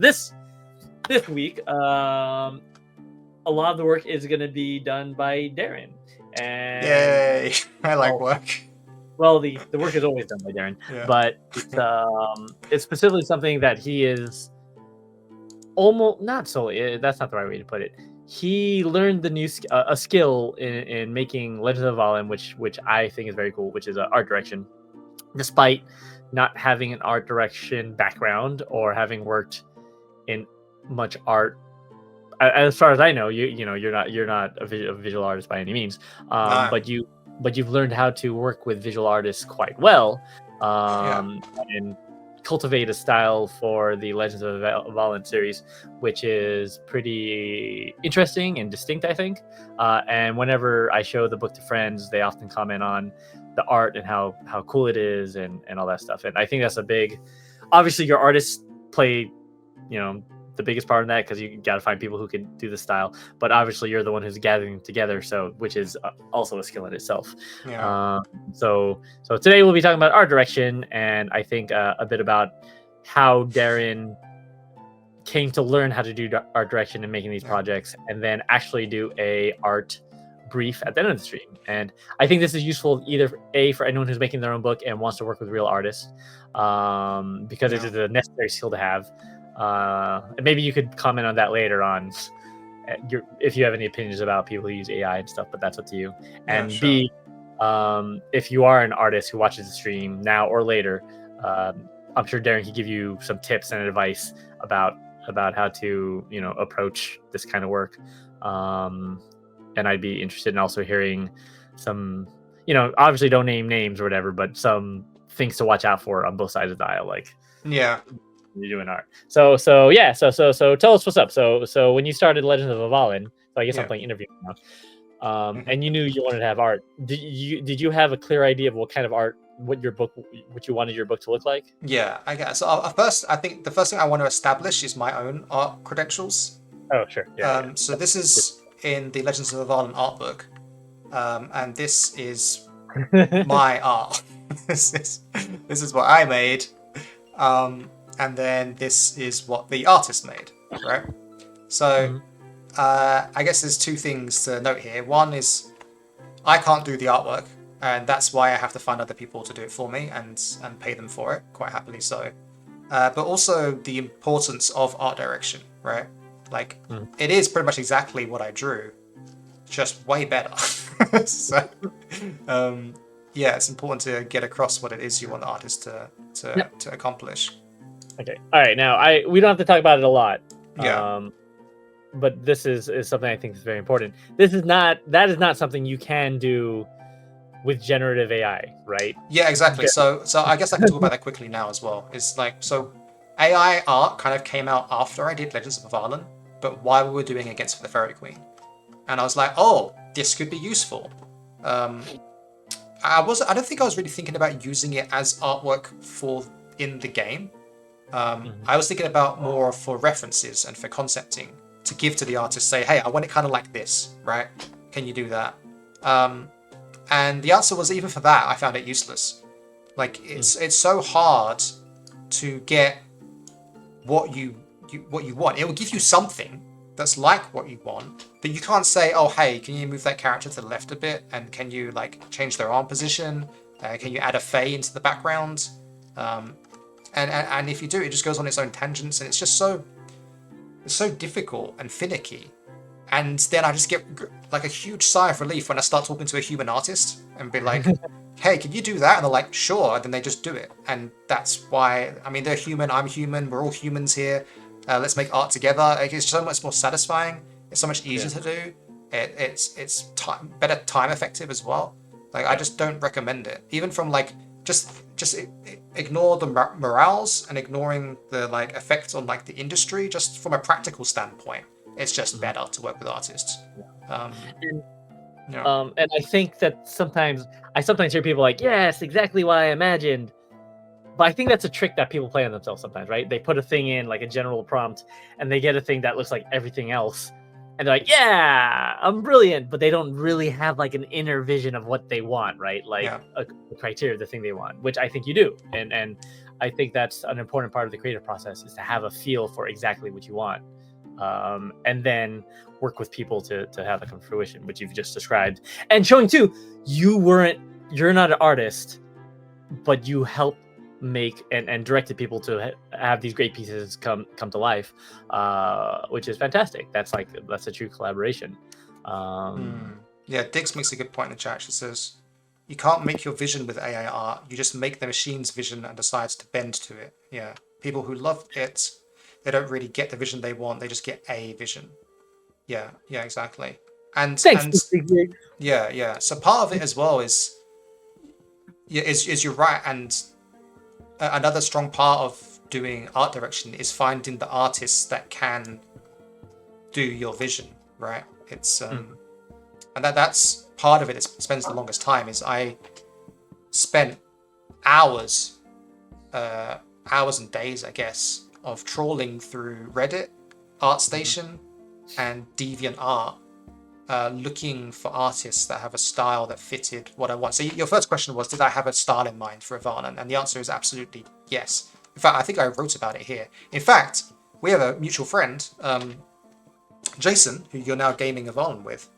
This week, a lot of the work is going to be done by Darren. And yay! I like work. Well, the work is always done by Darren, but it's specifically something that he is almost not solely. That's not the right way to put it. He learned the new a skill in making Legends of Avallen, which I think is very cool, which is art direction. Despite not having an art direction background or having worked in much art, as far as I know, you're not a visual artist by any means, No. but you've learned how to work with visual artists quite well, and cultivate a style for the Legends of Avallen series, which is pretty interesting and distinct, I think. And whenever I show the book to friends, they often comment on the art and how cool it is and all that stuff. And I think that's a big, obviously your artists play, the biggest part of that, because you got to find people who can do the style, but obviously you're the one who's gathering together, so which is also a skill in itself. So today we'll be talking about art direction, and I think a bit about how Darren came to learn how to do art direction and making these projects, and then actually do a art brief at the end of the stream. And I think this is useful either for anyone who's making their own book and wants to work with real artists, because it is a necessary skill to have. And maybe you could comment on that later on, if you have any opinions about people who use AI and stuff, but that's up to you. And B, if you are an artist who watches the stream now or later, I'm sure Darren can give you some tips and advice about how to approach this kind of work. And I'd be interested in also hearing some, obviously don't name names or whatever, but some things to watch out for on both sides of the aisle, like you're doing art. So tell us what's up. So when you started Legends of Avallen, so I guess I'm playing interview now, and you knew you wanted to have art. Did you have a clear idea of what kind of art, what you wanted your book to look like? Yeah, I guess. So first, I think the first thing I want to establish is my own art credentials. Oh, sure. So this is in the Legends of Avallen art book, and this is my art. This is what I made. And then this is what the artist made, right? So I guess there's two things to note here. One is I can't do the artwork, and that's why I have to find other people to do it for me and pay them for it, quite happily so. But also the importance of art direction, right? Like, it is pretty much exactly what I drew, just way better. So, it's important to get across what it is you want the artist to accomplish. Okay. All right. Now, we don't have to talk about it a lot. Yeah. But this is something I think is very important. That is not something you can do with generative AI, right? Yeah, exactly. So I guess I can talk about that quickly now as well. It's like, so AI art kind of came out after I did Legends of Avallen, but while we were doing Against for the Fairy Queen. And I was like, oh, this could be useful. I don't think I was really thinking about using it as artwork in the game. I was thinking about more for references and for concepting to give to the artist, say, hey, I want it kind of like this, right? Can you do that? And the answer was, even for that, I found it useless. Like, it's so hard to get what you want. It will give you something that's like what you want, but you can't say, oh, hey, can you move that character to the left a bit? And can you like change their arm position? Can you add a fey into the background? And if you do, it just goes on its own tangents, and it's just so difficult and finicky. And then I just get like a huge sigh of relief when I start talking to a human artist and be like, hey, can you do that? And they're like, sure. And then they just do it. And that's why, I mean, they're human, I'm human, we're all humans here. Let's make art together. Like, it's so much more satisfying. It's so much easier to do. It's better time effective as well. Like, I just don't recommend it. Even from like, just ignore the morals and ignoring the like effects on like the industry. Just from a practical standpoint, it's just better to work with artists. And I think that sometimes hear people like, yes, exactly what I imagined. But I think that's a trick that people play on themselves sometimes, right? They put a thing in, like a general prompt, and they get a thing that looks like everything else. And they're like, yeah, I'm brilliant. But they don't really have like an inner vision of what they want, right? Like a criteria of the thing they want, which I think you do. And I think that's an important part of the creative process, is to have a feel for exactly what you want, and then work with people to have that come to fruition, which you've just described. And showing too, you're not an artist, but you help make and directed people to have these great pieces come to life, which is fantastic. That's a true collaboration. Yeah, Dix makes a good point in the chat. She says, you can't make your vision with AI art. You just make the machine's vision and decides to bend to it. Yeah, people who love it, they don't really get the vision they want. They just get a vision. Yeah, exactly. And Thanks. yeah. So part of it as well is you're right. And another strong part of doing art direction is finding the artists that can do your vision, right? It's and that's part of it. It spends the longest time. Is I spent hours and days, I guess, of trawling through Reddit, ArtStation, and DeviantArt, looking for artists that have a style that fitted what I want. So your first question was, did I have a style in mind for Avallen? And the answer is absolutely yes. In fact, I think I wrote about it here. In fact, we have a mutual friend, Jason, who you're now gaming Avallen with.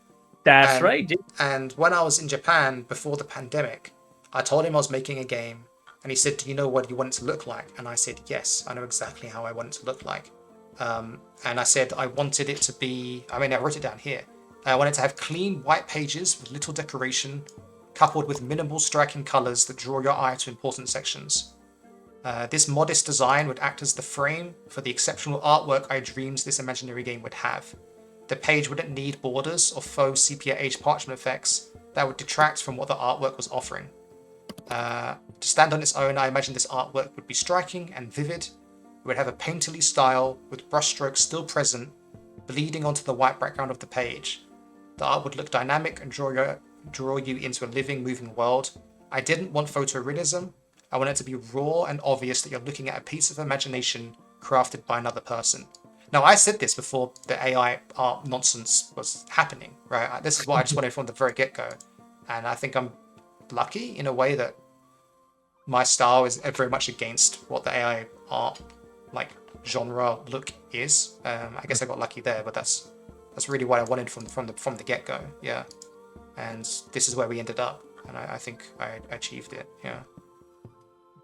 That's right. And when I was in Japan before the pandemic, I told him I was making a game, and he said, do you know what you want it to look like? And I said, yes, I know exactly how I want it to look like. And I said I wanted it to be, I wrote it down here. I wanted to have clean white pages with little decoration, coupled with minimal striking colors that draw your eye to important sections. This modest design would act as the frame for the exceptional artwork I dreamed this imaginary game would have. The page wouldn't need borders or faux sepia-aged parchment effects that would detract from what the artwork was offering. To stand on its own, I imagined this artwork would be striking and vivid. It would have a painterly style with brushstrokes still present, bleeding onto the white background of the page. The art would look dynamic and draw you into a living, moving world. I didn't want photorealism. I wanted it to be raw and obvious that you're looking at a piece of imagination crafted by another person. Now, I said this before the AI art nonsense was happening, right? This is what I just wanted from the very get-go. And I think I'm lucky in a way that my style is very much against what the AI art genre look is. I guess I got lucky there, but that's really what I wanted from the get-go. Yeah. And this is where we ended up. And I think I achieved it.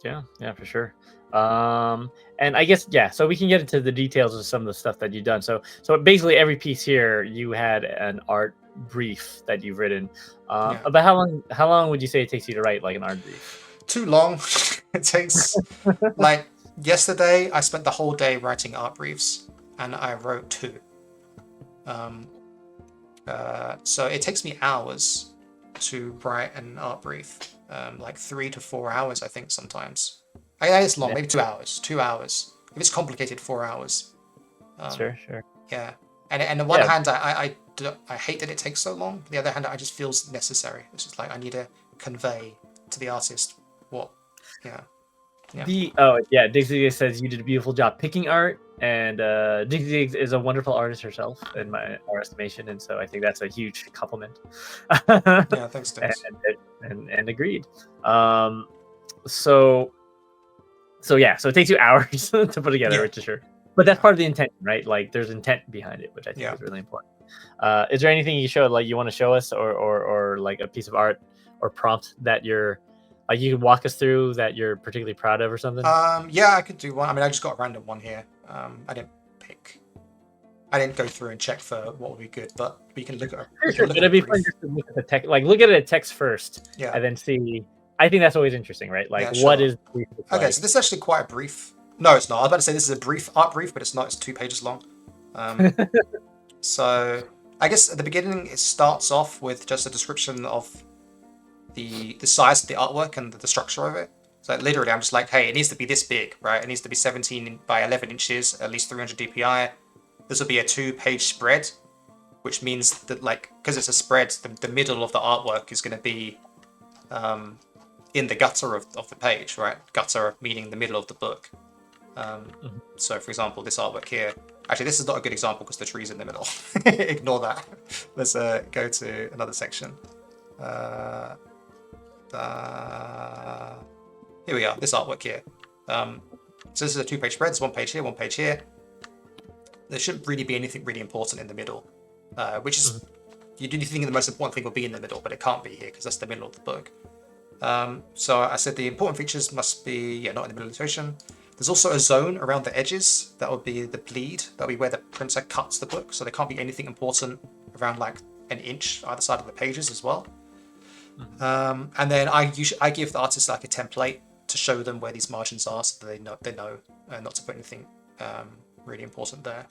Yeah, for sure. And I guess, so we can get into the details of some of the stuff that you've done. So basically every piece here, you had an art brief that you've written. About how long would you say it takes you to write an art brief? Too long. It takes yesterday I spent the whole day writing art briefs, and I wrote 2. So it takes me hours to write an art brief, 3 to 4 hours, I think sometimes. It's long, maybe 2 hours. 2 hours. If it's complicated, 4 hours. Sure. Yeah, and on the one hand, I hate that it takes so long. On the other hand, I just feels necessary. It's just I need to convey to the artist what. Yeah. Dixie says you did a beautiful job picking art, and Dixie is a wonderful artist herself in our estimation, and so I think that's a huge compliment. Yeah, thanks, Dix. And agreed. So it takes you hours to put together, which is sure. But that's part of the intent, right? There's intent behind it, which I think is really important. Is there anything you showed you want to show us, or a piece of art or prompt that you're you could walk us through that you're particularly proud of or something? Yeah, I could do one. I just got a random one here. I didn't go through and check for what would be good, but we can look at it. Sure, it'd be fun just to look at the text, look at it at text first, and then see. I think that's always interesting, right? What is the brief? Okay, so this is actually quite a brief. No, it's not. I was about to say this is a brief art brief, but it's not. It's 2 pages long. So I guess at the beginning it starts off with just a description of the size of the artwork and the structure of it. So literally, I'm just hey, it needs to be this big, right? It needs to be 17 by 11 inches, at least 300 DPI. This will be a 2-page spread, which means that because it's a spread, the middle of the artwork is going to be in the gutter of the page, right? Gutter meaning the middle of the book. So for example, this artwork here, actually this is not a good example because the tree's in the middle. Ignore that. Let's go to another section. Here we are, this artwork here. So this is a 2-page spread. There's 1 page here, 1 page here. There shouldn't really be anything really important in the middle, which is you do think the most important thing will be in the middle, but it can't be here because that's the middle of the book. So I said the important features must be not in the middle of the illustration. There's also a zone around the edges that would be the bleed. That would be where the printer cuts the book. So there can't be anything important around like an inch either side of the pages as well. And then I give the artist like a template to show them where these margins are, so that they know not to put anything really important there.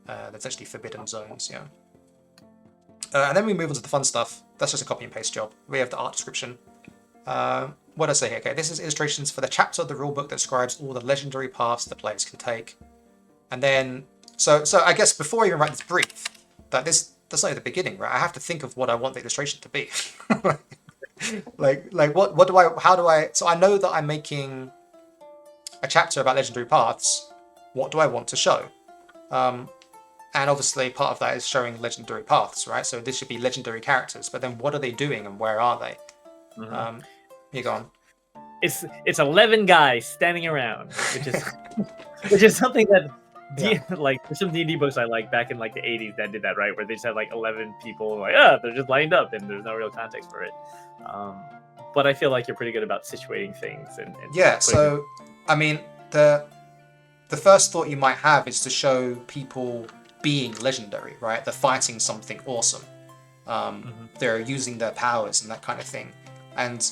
That's actually forbidden zones. And then we move on to the fun stuff. That's just a copy and paste job. We have the art description. What did I say here? Okay, this is illustrations for the chapter of the rulebook that describes all the legendary paths the players can take. And then, so I guess before I even write this brief, that's only the beginning, right? I have to think of what I want the illustration to be. So I know that I'm making a chapter about legendary paths. What do I want to show? And obviously part of that is showing legendary paths, right? So this should be legendary characters, but then what are they doing and where are they? You go on. It's 11 guys standing around, which is something that like there's some D&D books I like back in like the 80s that did that, right? Where they just had like 11 people like they're just lined up and there's no real context for it. But I feel like you're pretty good about situating things and so I mean the first thought you might have is to show people being legendary, right? They're fighting something awesome. They're using their powers and that kind of thing. And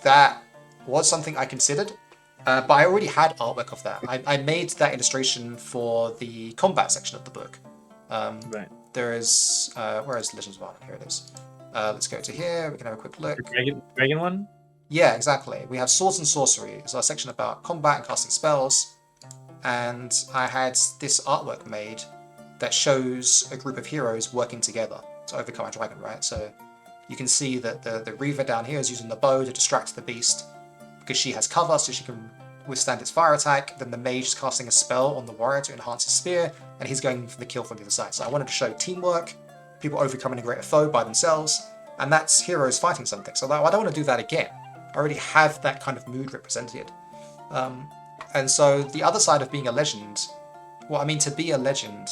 that was something I considered, but I already had artwork of that. I made that illustration for the combat section of the book. Right. There is, where is Legends of Avallen? Here it is. Let's go to here. We can have a quick look. The dragon one? Yeah, exactly. We have Swords and Sorcery. It's our section about combat and casting spells. And I had this artwork made that shows a group of heroes working together to overcome a dragon, right? So you can see that the Reaver down here is using the bow to distract the beast because she has cover, so she can withstand its fire attack. Then the mage is casting a spell on the warrior to enhance his spear, and he's going for the kill from the other side. So I wanted to show teamwork, people overcoming a greater foe by themselves, and that's heroes fighting something. So I don't want to do that again. I already have that kind of mood represented. And so the other side of being a legend, to be a legend,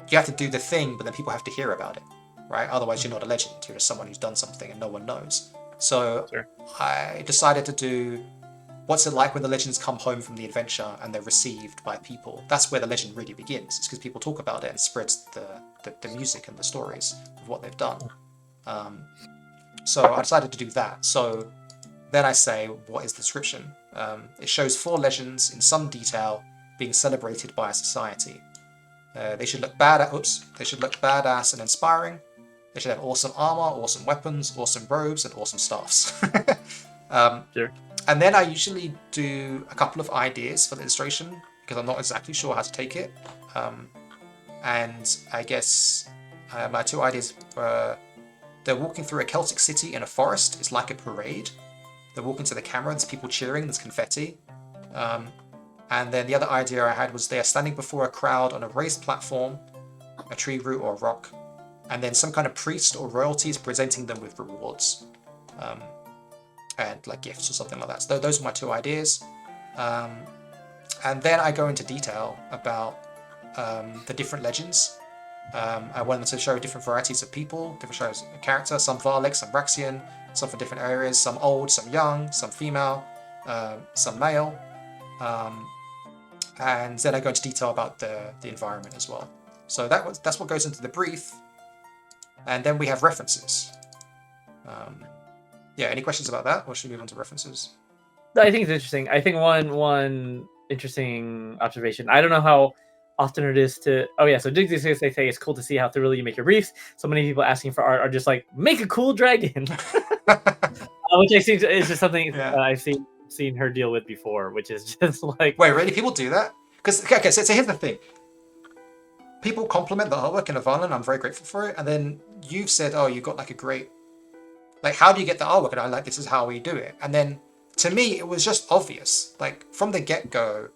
you have to do the thing, but then people have to hear about it, right? Otherwise, you're not a legend. You're just someone who's done something and no one knows. So sure. I decided to do what's it like when the legends come home from the adventure and they're received by people. That's where the legend really begins. It's because people talk about it and spreads the music and the stories of what they've done. So I decided to do that. So then I say, what is the description? It shows 4 legends in some detail being celebrated by a society. They should look badass and inspiring. They should have awesome armor, awesome weapons, awesome robes, and awesome staffs. Sure. And then I usually do a couple of ideas for the illustration because I'm not exactly sure how to take it. And I guess my 2 ideas were they're walking through a Celtic city in a forest. It's like a parade. They're walking to the camera. There's people cheering. There's confetti. And then the other idea I had was they are standing before a crowd on a raised platform, a tree root or a rock, and then some kind of priest or royalty is presenting them with rewards, and like gifts or something like that. So those are my 2 ideas. And then I go into detail about the different legends. I wanted to show different varieties of people, different shows of character, some Varlic, some Raxian, some from different areas, some old, some young, some female, some male. And then I go into detail about the environment as well. So that's what goes into the brief. And then we have references. Any questions about that? Or should we move on to references? I think it's interesting. I think one interesting observation. I don't know how often it is to... Oh yeah, so they say it's cool to see how thoroughly you make your briefs. So many people asking for art are just like, make a cool dragon. Which I think is just something I've seen her deal with before, which is just like... Wait, really? People do that? Because, okay, so here's the thing. People compliment the artwork in Avallen, I'm very grateful for it, and then you've said, oh, you got like a great... Like, how do you get the artwork? And I'm like, this is how we do it. And then, to me, it was just obvious. Like, from the get-go,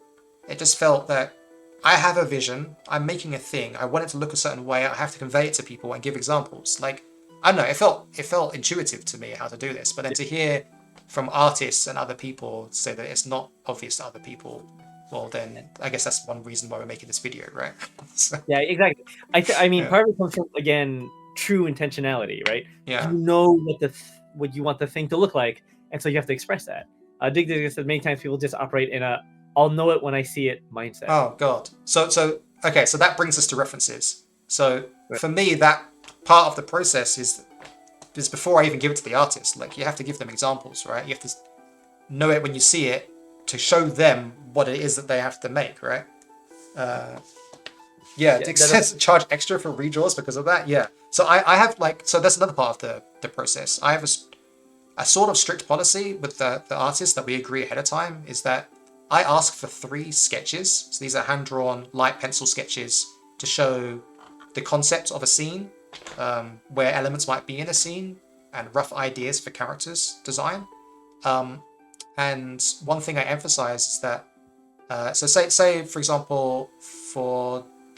it just felt that I have a vision, I'm making a thing, I want it to look a certain way, I have to convey it to people and give examples. Like, I don't know, it felt intuitive to me how to do this, but then to hear from artists and other people say that it's not obvious to other people, well, then I guess that's one reason why we're making this video, right? So, Yeah, exactly. I mean, yeah. part of it comes from, again, true intentionality, right? Yeah. You know what you want the thing to look like, and so you have to express that. Dig Dig said many times people just operate in a "I'll know it when I see it" mindset. Oh God. So okay. So that brings us to references. So Right. for me, that part of the process is before I even give it to the artist. Like you have to give them examples, right? You have to know it when you see it to show them what it is that they have to make, right? Yeah, Dick says charge extra for redraws because of that. Yeah. So I have so that's another part of the process. I have a sort of strict policy with the artist that we agree ahead of time is that I ask for 3 sketches. So these are hand-drawn light pencil sketches to show the concept of a scene, where elements might be in a scene, and rough ideas for characters design. And one thing I emphasize is that, so say for example,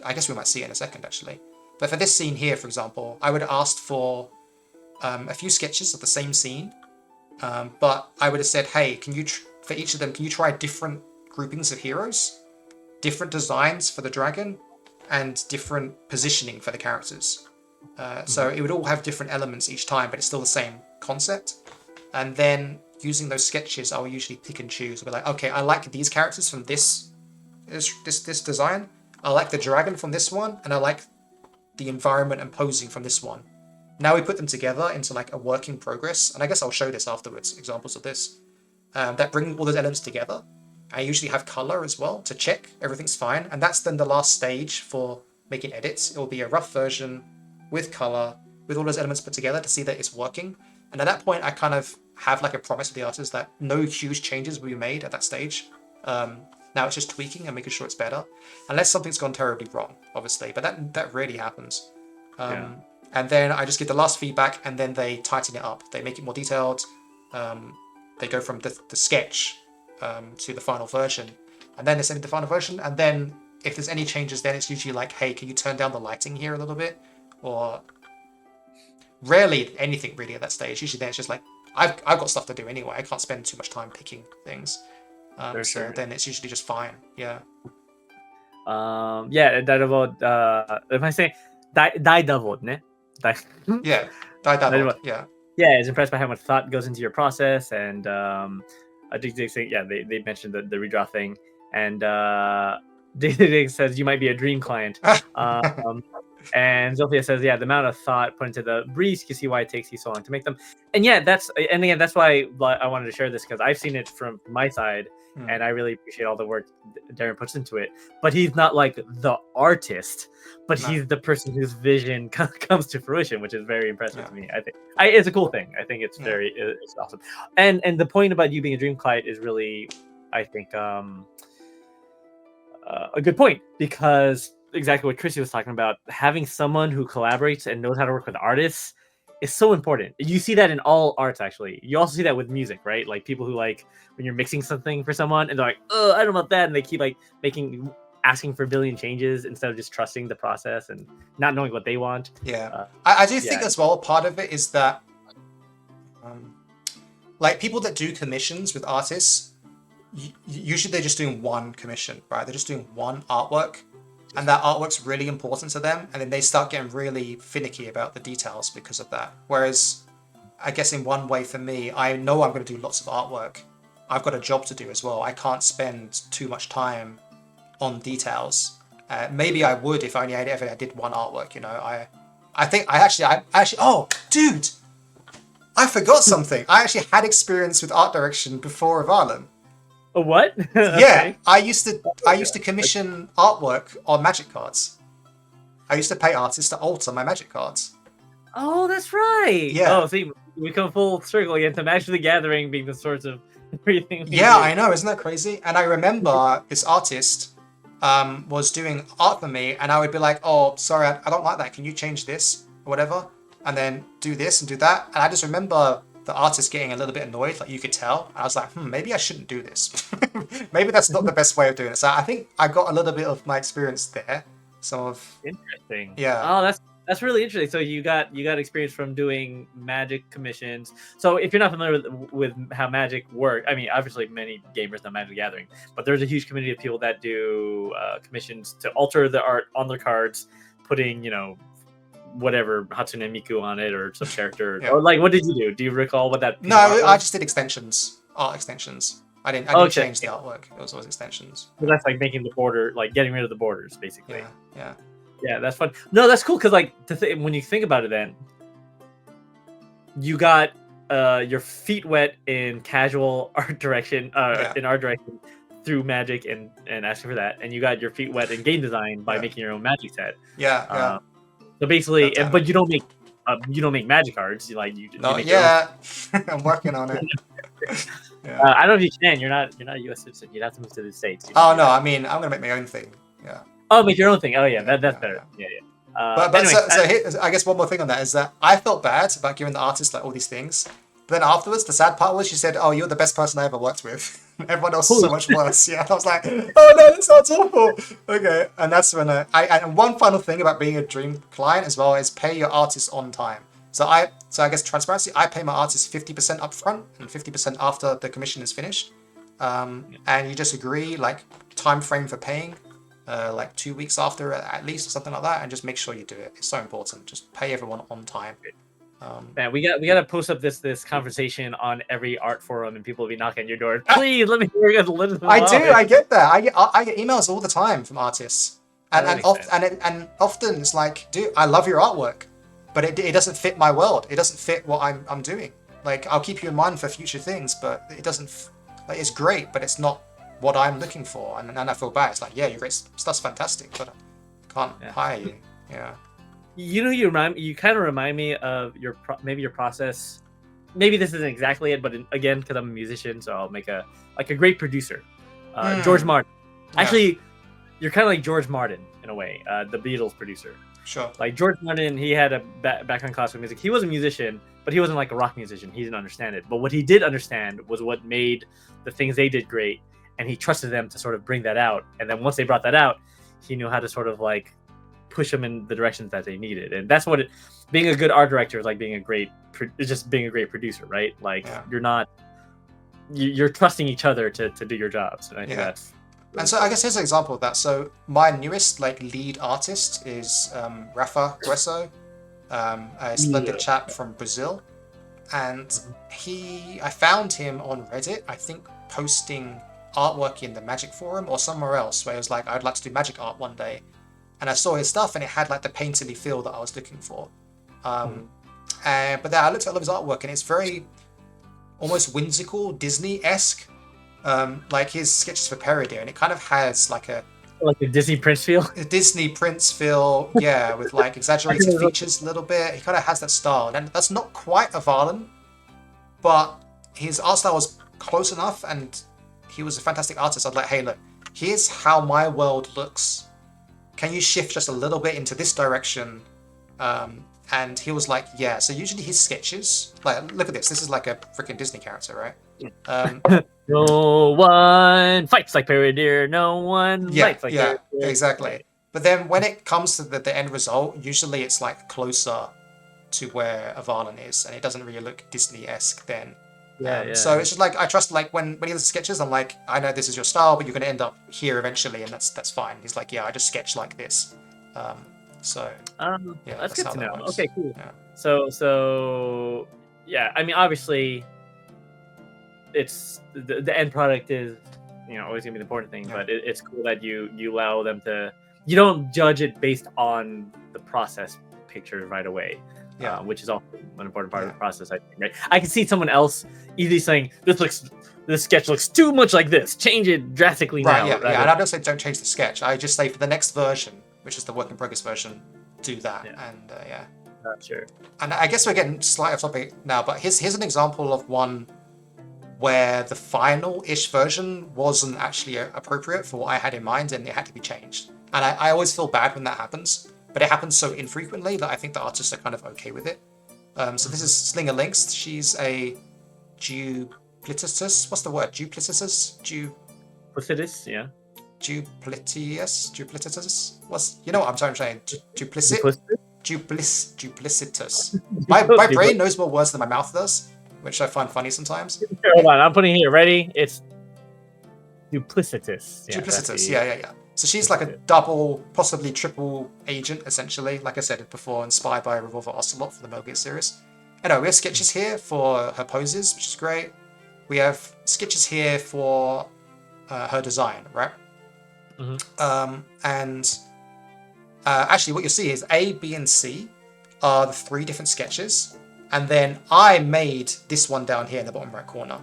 I guess we might see it in a second actually, but for this scene here, for example, I would have asked for a few sketches of the same scene, but I would have said, hey, for each of them, can you try different groupings of heroes, different designs for the dragon, and different positioning for the characters? So it would all have different elements each time, but it's still the same concept. And then using those sketches, I will usually pick and choose. I'll be like, okay, I like these characters from this design. I like the dragon from this one, and I like the environment and posing from this one. Now we put them together into like a work in progress, and I guess I'll show this afterwards, examples of this, that bring all those elements together. I usually have color as well to check everything's fine, and that's then the last stage for making edits. It will be a rough version with color, with all those elements put together to see that it's working. And at that point, I kind of have like a promise to the artist that no huge changes will be made at that stage. Now it's just tweaking and making sure it's better, unless something's gone terribly wrong, obviously. But that rarely happens. And then I just give the last feedback, and then they tighten it up. They make it more detailed. They go from the sketch to the final version, and then they send me the final version. And then if there's any changes, then it's usually like, hey, can you turn down the lighting here a little bit? Or rarely anything really at that stage. Usually then it's just like, I've got stuff to do anyway. I can't spend too much time picking things. So then it's usually just fine. Yeah. Yeah, that about if I say die double, ne? Yeah. Die double. Yeah. Yeah, it's impressed by how much thought goes into your process, and I think they say, yeah, they mentioned the redraw thing, and Dig says you might be a dream client. And Zofia says, yeah, the amount of thought put into the briefs, you can see why it takes you so long to make them. And yeah, that's why I wanted to share this, because I've seen it from my side, and I really appreciate all the work Darren puts into it. But he's not like the artist, but he's the person whose vision comes to fruition, which is very impressive to me. I think it's a cool thing. I think it's it's awesome. And the point about you being a dream client is really, I think, a good point, because exactly what Chrissy was talking about, having someone who collaborates and knows how to work with artists is so important. You see that in all arts, actually. You also see that with music, right? Like people who, like, when you're mixing something for someone and they're like, oh, I don't know about that, and they keep like asking for a billion changes instead of just trusting the process and not knowing what they want. Yeah. I do think as well, part of it is that like people that do commissions with artists, usually they're just doing one commission, right? They're just doing one artwork, and that artwork's really important to them, and then they start getting really finicky about the details because of that. Whereas, I guess in one way for me, I know I'm going to do lots of artwork. I've got a job to do as well. I can't spend too much time on details. Maybe I would if only I ever did one artwork, you know. I think I actually, oh, dude! I forgot something. I actually had experience with art direction before Avallen. A what? Yeah, I used to commission artwork on Magic cards. I used to pay artists to alter my Magic cards. Oh, that's right. Yeah. Oh, see, we come full circle again to Magic the Gathering being the source of everything. Yeah, I know. Isn't that crazy? And I remember this artist was doing art for me, and I would be like, oh, sorry, I don't like that. Can you change this or whatever? And then do this and do that. And I just remember the artist getting a little bit annoyed, like you could tell. I was like, maybe I shouldn't do this. Maybe that's not the best way of doing it. So I think I got a little bit of my experience there. Some of interesting. Yeah. Oh, That's really interesting. So you got experience from doing Magic commissions. So if you're not familiar with how Magic works, I mean, obviously many gamers know Magic the Gathering, but there's a huge community of people that do commissions to alter the art on their cards, putting whatever Hatsune Miku on it or some character. Or like, what did you do? Do you recall what that? No, I just did extensions, art extensions. I didn't change the artwork. It was always extensions. So that's like making the border, like getting rid of the borders, basically. Yeah, that's fun. No, that's cool because like when you think about it, then you got your feet wet in casual art direction, in art direction through Magic and asking for that, and you got your feet wet in game design by making your own Magic set. So basically, but you don't make Magic cards. You not yet. I'm working on it. I don't know if you can. You're not a U.S. citizen. You'd have to move to the States. Oh no, I mean I'm gonna make my own thing. Yeah. Oh, make your own thing. Oh yeah, that's better. Yeah. But anyway, so I guess one more thing on that is that I felt bad about giving the artist like all these things. But then afterwards, the sad part was she said, "Oh, you're the best person I ever worked with. Everyone else is so much worse." Yeah, I was like, "Oh no, that sounds awful." Okay, and that's when and one final thing about being a dream client as well is pay your artist on time. So I guess transparency, I pay my artist 50% upfront and 50% after the commission is finished. And you just agree like time frame for paying. Like 2 weeks after at least or something like that, and just make sure you do it. It's so important. Just pay everyone on time. Man, we got to post up this conversation on every art forum, and people will be knocking on your door. Please let me hear you. I get that. I get emails all the time from artists, and often it's like, dude, I love your artwork, but it doesn't fit my world. It doesn't fit what I'm doing. Like I'll keep you in mind for future things, but it doesn't. Like it's great, but it's not what I'm looking for, and I feel bad. It's like, your great stuff's fantastic, but I can't hire you. Yeah. You kind of remind me of your process. Maybe this isn't exactly it, but again, because I'm a musician, so I'll make a great producer. George Martin. Yeah. Actually, you're kind of like George Martin in a way, the Beatles producer. Sure. Like George Martin, he had a background in classical music. He was a musician, but he wasn't like a rock musician. He didn't understand it. But what he did understand was what made the things they did great. And he trusted them to sort of bring that out. And then once they brought that out, he knew how to sort of like push them in the directions that they needed. And that's what being a good art director is like being a great producer, right? Like you're trusting each other to do your jobs. And I think that's really and so I guess here's an example of that. So my newest like lead artist is Rafa Grueso, a splendid chap from Brazil. And I found him on Reddit, I think posting artwork in the Magic forum or somewhere else where it was like, I'd like to do Magic art one day, and I saw his stuff and it had like the painterly feel that I was looking for. But then I looked at all of his artwork and it's very almost whimsical, Disney-esque, like his sketches for Peredir, and it kind of has like a Disney Prince feel. A Disney Prince feel, yeah, with like exaggerated features a little bit. He kind of has that style, and that's not quite Avallen, but his art style was close enough, and he was a fantastic artist. I was like, hey, look, here's how my world looks. Can you shift just a little bit into this direction? And he was like, yeah. So usually his sketches, like, look at this. This is like a freaking Disney character, right? No one fights like Peredir. No one fights like Peredir. Yeah, exactly. But then when it comes to the end result, usually it's like closer to where Avallen is, and it doesn't really look Disney-esque then. So it's just like, I trust, like, when he does sketches, I'm like, I know this is your style, but you're going to end up here eventually, and that's fine. He's like, yeah, I just sketch like this. That's good to know. Works. Okay, cool. Yeah. So yeah, I mean, obviously, it's the end product is always gonna be the important thing, but it's cool that you allow them to. You don't judge it based on the process picture right away. Which is also an important part of the process, I think. Right? I can see someone else easily saying, "This sketch looks too much like this. Change it drastically now." And I don't say don't change the sketch. I just say for the next version, which is the work in progress version, do that. And sure. And I guess we're getting slightly off topic now, but here's an example of one where the final-ish version wasn't actually appropriate for what I had in mind, and it had to be changed. And I always feel bad when that happens. But it happens so infrequently that I think the artists are kind of okay with it. So this is Slinger Links. She's a duplicitus. What's the word? Duplicitus? Duplicitus, yeah. Duplicitus? Duplicitus? You know what I'm trying to say? Duplicit? duplicitous. My brain knows more words than my mouth does, which I find funny sometimes. Hold on, I'm putting here. Ready? It's duplicitous. Yeah, Duplicitous, yeah. So she's like a double, possibly triple agent, essentially. Like I said before, inspired by Revolver Ocelot for the Metal Gear series. Anyway, we have sketches here for her poses, which is great. We have sketches here for her design, right? And actually, what you'll see is A, B, and C are the 3 different sketches. And then I made this one down here in the bottom right corner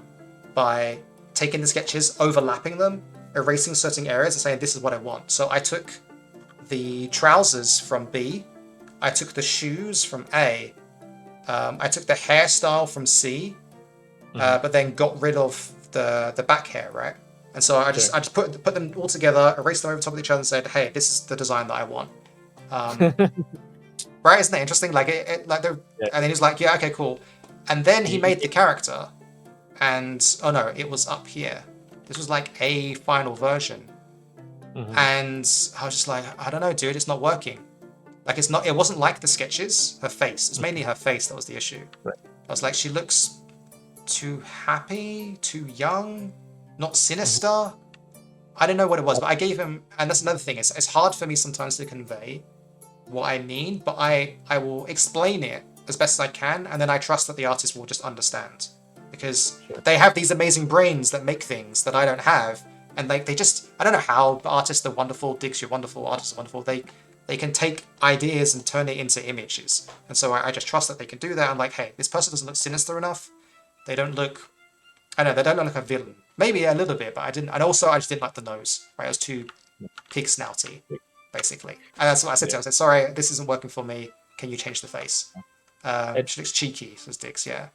by taking the sketches, overlapping them, erasing certain areas, and saying this is what I want. So I took the trousers from B, I took the shoes from A, I took the hairstyle from C, but then got rid of the back hair, right? And so I just put them all together, erased them over top of each other, and said, "Hey, this is the design that I want." Right? Isn't that interesting? Like and then he's like, "Yeah, okay, cool." And then he made the character, and oh no, it was up here. This was like a final version, and I was just like, I don't know, dude, it's not working. Like it wasn't like the sketches. Her face, it's mainly her face that was the issue. Right. I was like, she looks too happy, too young, not sinister. I don't know what it was, but I gave him, and that's another thing. It's hard for me sometimes to convey what I mean, but I will explain it as best as I can, and then I trust that the artist will just understand, because they have these amazing brains that make things that I don't have, and they just, I don't know how, but artists are wonderful, Diggs, you're wonderful, artists are wonderful. They can take ideas and turn it into images, and so I just trust that they can do that. I'm like, hey, this person doesn't look sinister enough. They don't look, I don't know, they don't look like a villain. Maybe a little bit, but I didn't, and also I just didn't like the nose, right? It was too pig snouty, basically. And that's what I said to him. I said, sorry, this isn't working for me. Can you change the face? She looks cheeky, says Diggs, yeah.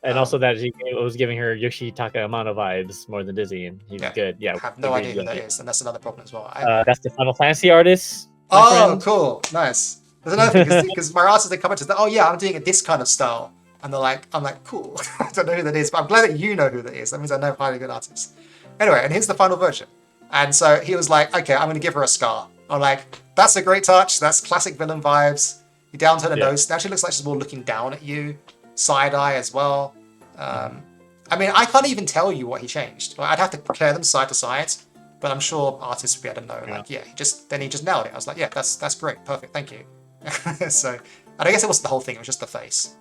And also that he was giving her Yoshitaka Amano vibes more than Dizzy, and he's good. Yeah, I have no idea who that is, and that's another problem as well. That's the Final Fantasy artist. Oh, cool, nice. There's another thing, because my artists, they come up to oh yeah, I'm doing it this kind of style. And I'm like, cool. I don't know who that is, but I'm glad that you know who that is. That means I know highly good artists. Anyway, and here's the final version. And so he was like, okay, I'm going to give her a scar. I'm like, that's a great touch. That's classic villain vibes. You down to her nose. Now she looks like she's more looking down at you. Side eye as well. I mean, I can't even tell you what he changed. I'd have to compare them side to side, but I'm sure artists would be able to know. Like, he just nailed it. I was like, yeah, that's great. Perfect. Thank you. So, and I guess it wasn't the whole thing. It was just the face.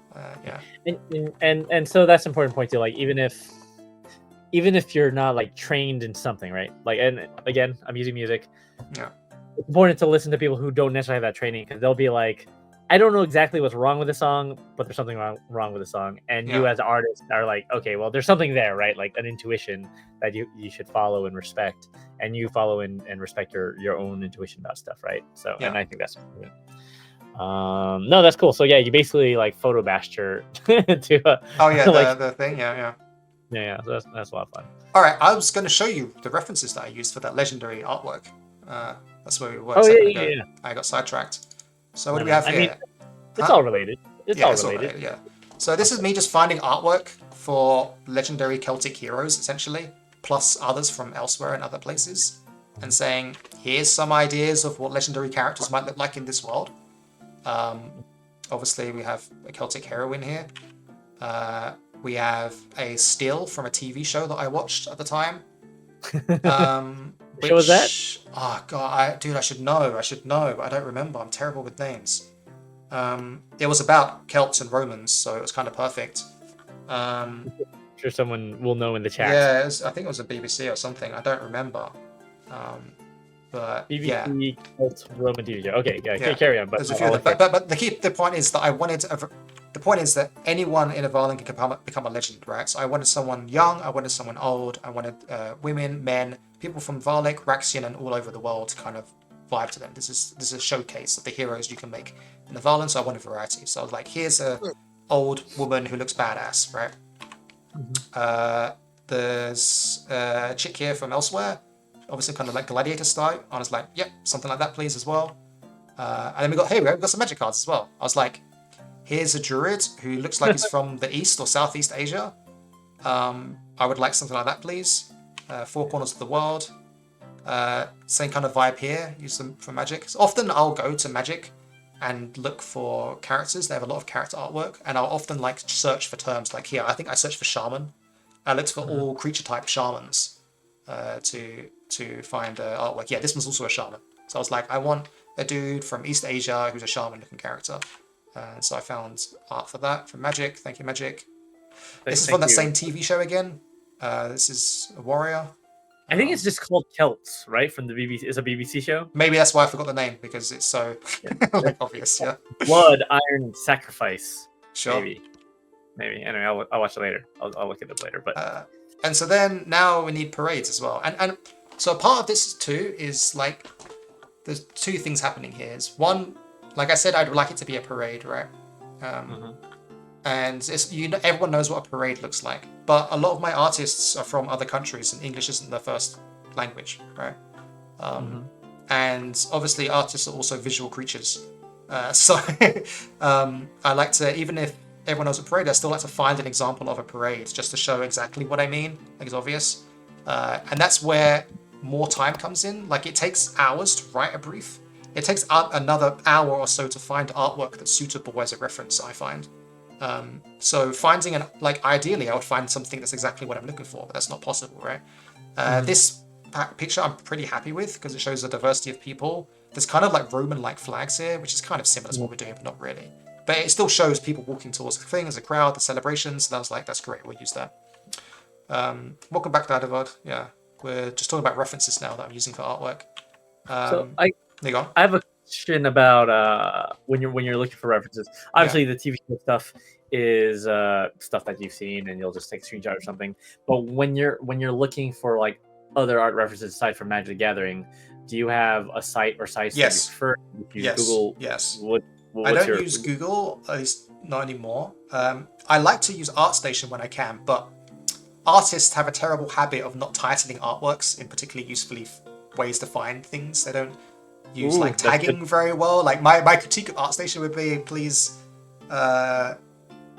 And so that's an important point too. Like even if you're not like trained in something, right? Like, and again, I'm using music. Yeah. It's important to listen to people who don't necessarily have that training, because they'll be like, I don't know exactly what's wrong with the song, but there's something wrong with the song. And you as an artist are like, okay, well, there's something there, right? Like an intuition that you should follow and respect, and you follow and respect your own intuition about stuff, right? So, and I think that's important. No, that's cool. So yeah, you basically like photo bashed her to like, the thing, yeah. So that's a lot of fun. All right, I was going to show you the references that I used for that legendary artwork. That's where we were. I got sidetracked. So what do we have here? Mean, it's all related. It's all related. Yeah. So this is me just finding artwork for legendary Celtic heroes, essentially, plus others from elsewhere and other places, and saying, here's some ideas of what legendary characters might look like in this world. Obviously, we have a Celtic heroine here. We have a still from a TV show that I watched at the time. Which was that? Oh god, I should know, but I don't remember. I'm terrible with names. It was about Celts and Romans, so it was kind of perfect. I'm sure someone will know in the chat. Yeah, I think it was a BBC or something. I don't remember. But BBC Cult Roman TV. Okay, carry on. But there's a few of them. But the point is that I wanted to. The point is that anyone in Avallen can become a legend, right? So I wanted someone young, I wanted someone old, I wanted women, men, people from Varlik, Raxian, and all over the world to kind of vibe to them. This is a showcase of the heroes you can make in Avallen, so I wanted variety. So I was like, here's a old woman who looks badass, right? There's a chick here from elsewhere, obviously kind of like gladiator style. I was like, yep, something like that, please, as well. And then we got some magic cards as well. I was like, here's a druid who looks like he's from the East or Southeast Asia. I would like something like that, please. Four corners of the world. Same kind of vibe here. Use them for magic. So often I'll go to magic and look for characters. They have a lot of character artwork, and I'll often like search for terms. Like here, I think I searched for shaman. I looked for all creature type shamans to find artwork. Yeah, this one's also a shaman. So I was like, I want a dude from East Asia who's a shaman looking character. So I found art for that from Magic. Thank you, Magic. This is from that same TV show again. This is a warrior. I think it's just called Celts, right? From the BBC. It's a BBC show. Maybe that's why I forgot the name, because it's so like obvious. Yeah. Blood, Iron, Sacrifice. Sure. Maybe. Anyway, I'll watch it later. I'll look it up later. But and so then now we need parades as well. And so a part of this too is like there's two things happening here. Is one, like I said, I'd like it to be a parade, right? And it's everyone knows what a parade looks like. But a lot of my artists are from other countries, and English isn't their first language, right? And obviously, artists are also visual creatures. So I like to, even if everyone knows a parade, I still like to find an example of a parade just to show exactly what I mean. Like it's obvious. And that's where more time comes in. Like it takes hours to write a brief. It takes another hour or so to find artwork that's suitable as a reference, I find. So finding ideally I would find something that's exactly what I'm looking for, but that's not possible, right? This picture I'm pretty happy with because it shows a diversity of people. There's kind of like Roman-like flags here, which is kind of similar to what we're doing, but not really. But it still shows people walking towards the thing as a crowd, the celebrations. And I was like, that's great, we'll use that. Welcome back to Adavad. Yeah, we're just talking about references now that I'm using for artwork. So there you go. I have a question about when you're looking for references. Obviously, the TV show stuff is stuff that you've seen, and you'll just take a screenshot or something. But when you're looking for like other art references aside from Magic the Gathering, do you have a site or sites that you prefer? If you Google, yes. I don't use Google, at least not anymore. I like to use ArtStation when I can, but artists have a terrible habit of not titling artworks in particularly useful ways to find things. They don't use tagging very well. Like my critique of ArtStation would be, please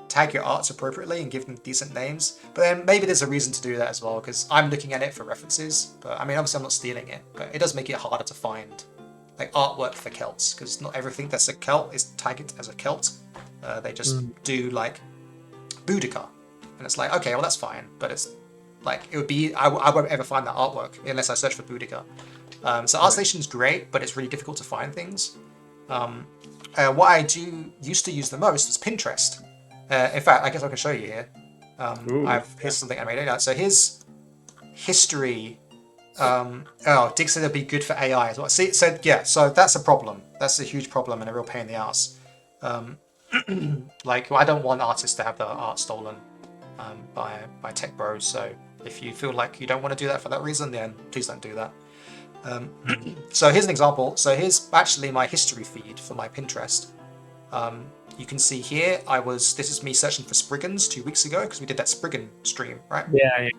tag your arts appropriately and give them decent names. But then maybe there's a reason to do that as well, because I'm looking at it for references. But I mean, obviously I'm not stealing it, but it does make it harder to find like artwork for Celts, because not everything that's a Celt is tagged as a Celt. They just do like Boudica, and it's like, okay, well that's fine, but it's like it would be I won't ever find that artwork unless I search for Boudica. So ArtStation's great, but it's really difficult to find things. What I used to use the most was Pinterest. In fact, I guess I can show you here. Here's something I made. So here's history. Dig said it'd be good for AI as well. See, so that's a problem. That's a huge problem and a real pain in the ass. I don't want artists to have their art stolen by tech bros. So if you feel like you don't want to do that for that reason, then please don't do that. So here's an example. So here's actually my history feed for my Pinterest. You can see here, this is me searching for Spriggans 2 weeks ago, because we did that Spriggan stream, right? Yeah.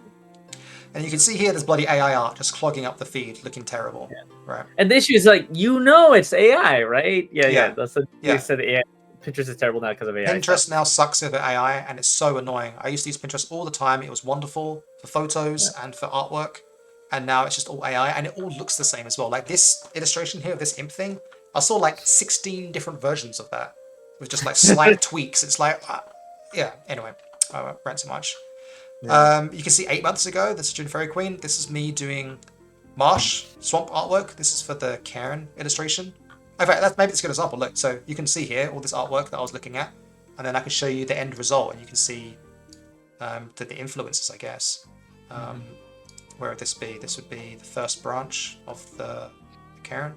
And you can see here, there's bloody AI art just clogging up the feed, looking terrible, right? And the issue is it's AI, right? Yeah. They said AI. Pinterest is terrible now because of AI. Pinterest now sucks with AI, and it's so annoying. I used to use Pinterest all the time. It was wonderful for photos and for artwork. And now it's just all AI, and it all looks the same as well. Like this illustration here of this imp thing, I saw like 16 different versions of that with just like slight tweaks. It's like, anyway, I won't rant too much. Yeah. You can see 8 months ago, this is June Fairy Queen. This is me doing marsh swamp artwork. This is for the Karen illustration. In fact, maybe it's a good example. Look, so you can see here all this artwork that I was looking at, and then I can show you the end result, and you can see the influences, I guess. Where would this be? This would be the first branch of the Karen,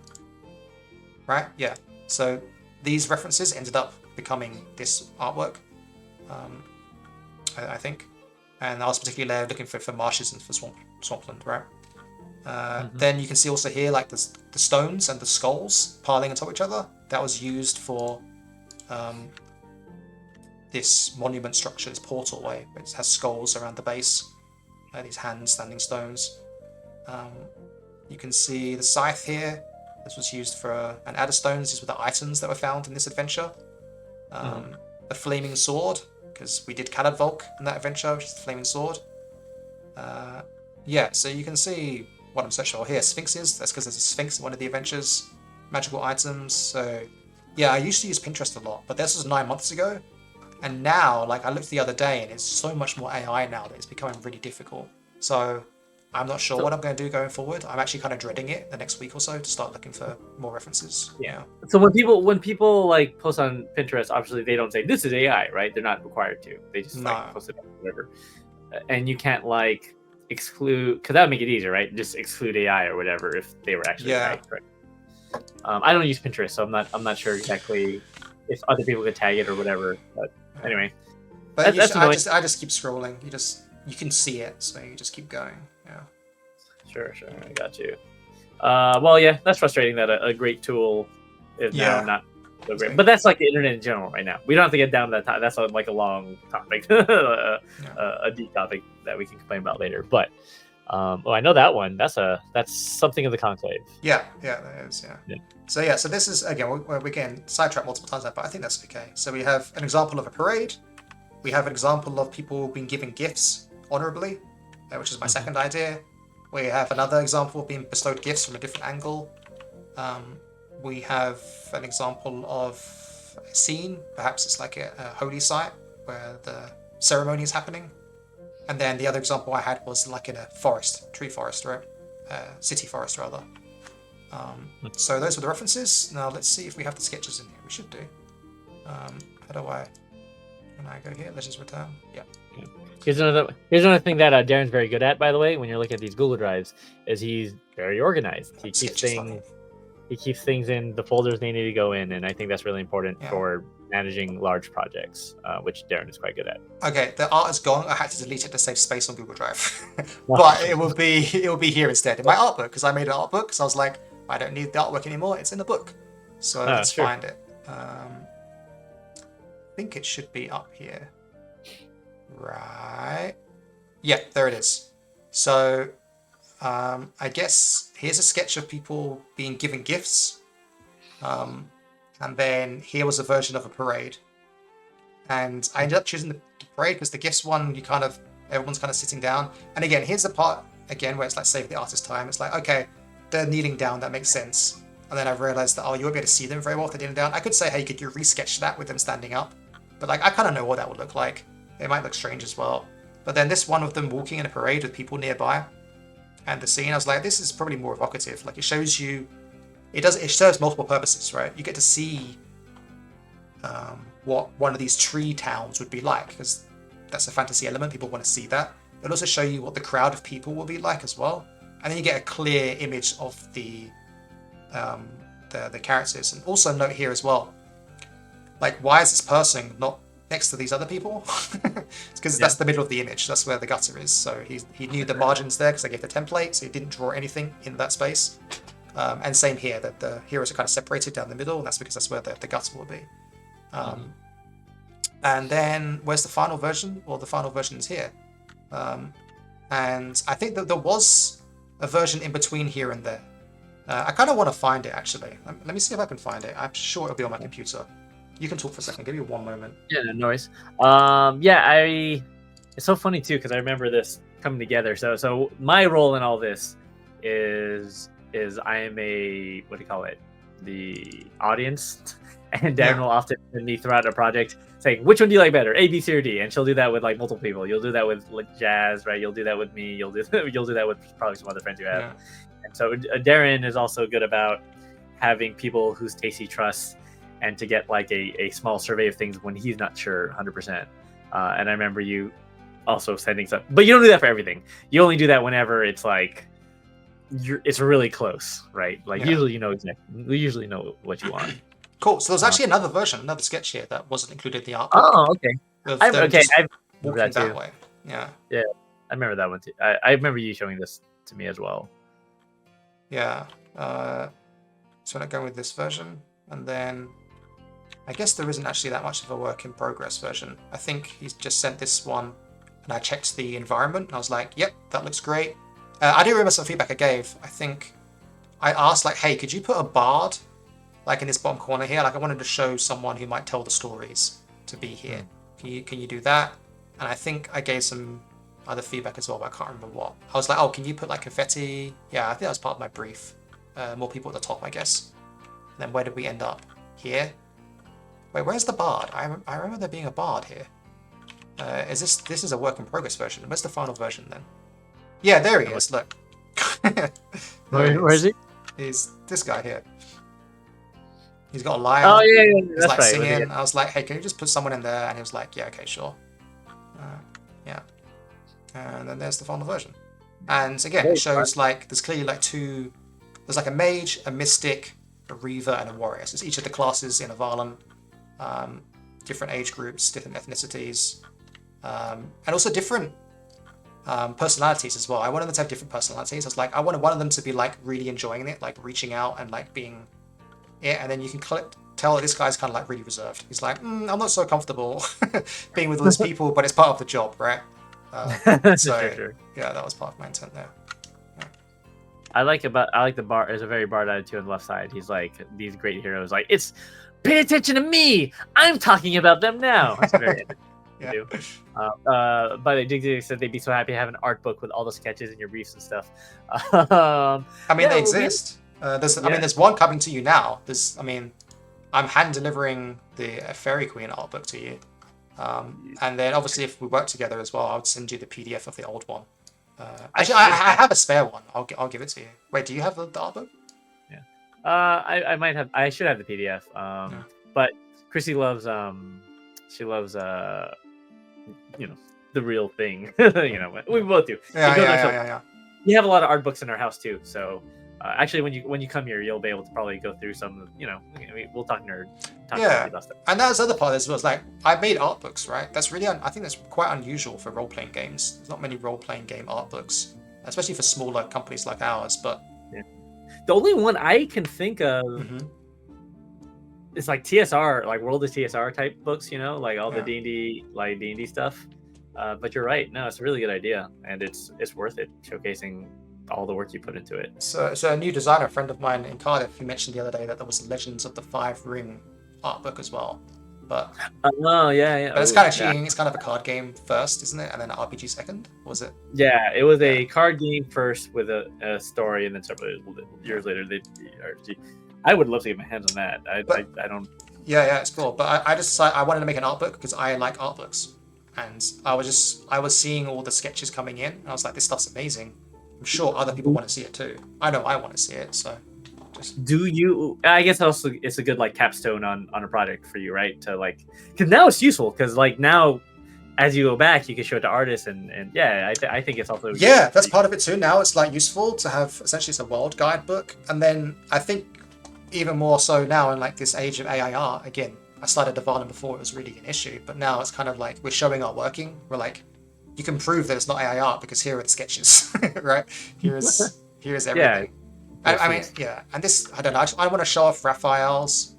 right? Yeah. So these references ended up becoming this artwork, I think. And I was particularly looking for marshes and for swampland, right? Then you can see also here like the stones and the skulls piling on top of each other. That was used for this monument structure, this portal way. It has skulls around the base. These hand-standing stones. You can see the scythe here. This was used for an adder stones. These were the items that were found in this adventure. The flaming sword, because we did Caladvolk in that adventure, which is the flaming sword. So you can see what I'm searching for here. Sphinxes. That's because there's a sphinx in one of the adventures. Magical items. So Yeah, I used to use Pinterest a lot, but this was 9 months ago. And now, like, I looked the other day and it's so much more AI now that it's becoming really difficult. So I'm not sure So, what I'm going to do going forward. I'm actually kind of dreading it the next week or so to start looking for more references. yeah. So when people like post on Pinterest, obviously they don't say this is AI, right? They're not required to. They just like No. post it on whatever. And you can't like exclude, because that would make it easier, right? Just exclude AI or whatever if they were actually Yeah. right. I don't use Pinterest, so I'm not sure exactly if other people could tag it or whatever. But anyway, But that's annoying. I just keep scrolling. You can see it, so you just keep going. Yeah. Sure, I got you. Well, yeah, that's frustrating that a great tool is now Yeah. not so great. But that's like the internet in general right now. We don't have to get down that time. That's like a long topic, a deep topic that we can complain about later. But I know that one. That's something of the conclave. Yeah, that is. Yeah. So this is again we're getting sidetracked multiple times now, but I think that's okay. So we have an example of a parade. We have an example of people being given gifts honorably, which is my second idea. We have another example of being bestowed gifts from a different angle. We have an example of a scene. Perhaps it's like a holy site where the ceremony is happening. And then the other example I had was like in a forest, tree forest, right? City forest, rather. So those were the references. Now let's see if we have the sketches in here. We should do. How do I... When I go here, let's just return. Yeah. Here's another thing that Darren's very good at, by the way. When you're looking at these Google Drives, is he's very organized. He keeps things in the folders they need to go in, and I think that's really important for managing large projects, which Darren is quite good at. Okay, the art is gone. I had to delete it to save space on Google Drive, but it will be here instead in my art book because I made an art book. So I was like, I don't need the artwork anymore. It's in the book, so let's find it. I think it should be up here. Right. Yeah, there it is. So I guess here's a sketch of people being given gifts. And then here was a version of a parade. And I ended up choosing the parade because the gifts one, everyone's kind of sitting down. And again, here's the part, again, where it's like save the artist time. It's like, okay, they're kneeling down, that makes sense. And then I realized that, you won't be able to see them very well if they're kneeling down. I could say, hey, could you resketch that with them standing up? But like, I kind of know what that would look like. It might look strange as well. But then this one of them walking in a parade with people nearby and the scene, I was like, this is probably more evocative. Like it shows you, it serves multiple purposes, right? You get to see what one of these tree towns would be like, because that's a fantasy element. People want to see that. It'll also show you what the crowd of people will be like as well. And then you get a clear image of the characters. And also note here as well, like, why is this person not next to these other people? It's because that's the middle of the image. That's where the gutter is. So he knew the margins there because I gave the template, so he didn't draw anything in that space. And same here, that the heroes are kind of separated down the middle, and that's because that's where the gutter will be. And then where's the final version? Well, the final version is here. And I think that there was a version in between here and there. I kind of want to find it, actually. Let me see if I can find it. I'm sure it'll be on my computer. You can talk for a second. Give me one moment. Yeah, no noise. It's so funny too because I remember this coming together. So my role in all this is I am a, what do you call it? The audience, and Darren will often send me throughout a project saying, which one do you like better, A, B, C, or D? And she'll do that with like multiple people. You'll do that with like Jazz, right? You'll do that with me. You'll do that with probably some other friends you have. Yeah. And so Darren is also good about having people whose taste he trusts, and to get like a small survey of things when he's not sure 100%. And I remember you also sending stuff, but you don't do that for everything. You only do that whenever it's like it's really close, right? Like usually you usually know what you want. Cool. So there's actually another sketch here that wasn't included in the art. Oh, okay. I remember that way. Yeah. Yeah, I remember that one too. I remember you showing this to me as well. Yeah. So I'm going with this version, and then I guess there isn't actually that much of a work in progress version. I think he's just sent this one, and I checked the environment, and I was like, yep, that looks great. I do remember some feedback I gave. I think I asked, like, hey, could you put a bard, like, in this bottom corner here? Like, I wanted to show someone who might tell the stories to be here. Can you do that? And I think I gave some other feedback as well, but I can't remember what. I was like, oh, can you put, like, confetti? Yeah, I think that was part of my brief. More people at the top, I guess. And then where did we end up? here. Wait, where's the bard? I remember there being a bard here. Is this is a work in progress version? Where's the final version then? Yeah, there he is. Look. Where is he? He's this guy here. He's got a lyre. Oh yeah, he's that's like right. singing. I was like, hey, can you just put someone in there? And he was like, yeah, okay, sure. Yeah. And then there's the final version. And again, it shows like there's clearly like there's like a mage, a mystic, a reaver, and a warrior. So it's each of the classes in Avallen. Different age groups, different ethnicities, and also different personalities as well. I wanted them to have different personalities. I was like, I wanted one of them to be like really enjoying it, like reaching out and like being it. And then you can tell that this guy's kind of like really reserved. He's like, I'm not so comfortable being with all these people, but it's part of the job, right? Sure. Yeah, that was part of my intent there. Yeah. I like the bard. There's a very bard attitude on the left side. He's like these great heroes. Like pay attention to me. I'm talking about them now. That's very yeah. But Dig said they'd be so happy to have an art book with all the sketches and your briefs and stuff. I mean, they exist. I mean, there's one coming to you now. I'm hand delivering the Fairy Queen art book to you. And then obviously if we work together as well, I'll send you the PDF of the old one. Actually, I have a spare one. I'll give it to you. Wait, do you have the art book? Yeah. I might have. I should have the PDF. But Chrissy loves. She loves. The real thing. We both do. Yeah. We have a lot of art books in our house too. So actually, when you come here, you'll be able to probably go through some. We'll talk nerd. About stuff. And that's the other part as well. It's like I made art books, right? That's really. I think that's quite unusual for role-playing games. There's not many role-playing game art books, especially for smaller companies like ours. But the only one I can think of is like TSR, like World of TSR type books. Like all the D&D stuff. But you're right. No, it's a really good idea, and it's worth it showcasing all the work you put into it. So a new designer, a friend of mine in Cardiff, he mentioned the other day that there was Legends of the Five Ring art book as well. But yeah. But it's kind of cheating. It's kind of a card game first, isn't it? And then an RPG second. Was it? Yeah, it was a card game first with a story, and then several years later they RPG. I would love to get my hands on that. I don't. Yeah, it's cool. But I just decided I wanted to make an art book because I like art books, and I was seeing all the sketches coming in, and I was like, this stuff's amazing. I'm sure other people want to see it too. I know I want to see it, so. Do you? I guess also it's a good like capstone on a project for you, right? To like, because now it's useful. Because like now, as you go back, you can show it to artists, and I think it's also that's part of it too. Now it's like useful to have essentially it's a world guide book, and then I think even more so now in like this age of AI art. Again, I started Avallen before it was really an issue, but now it's kind of like we're showing art working. We're like, you can prove that it's not AI art because here are the sketches, right? Here's everything. Yeah. I mean, and this, I don't know, I want to show off Rafa's,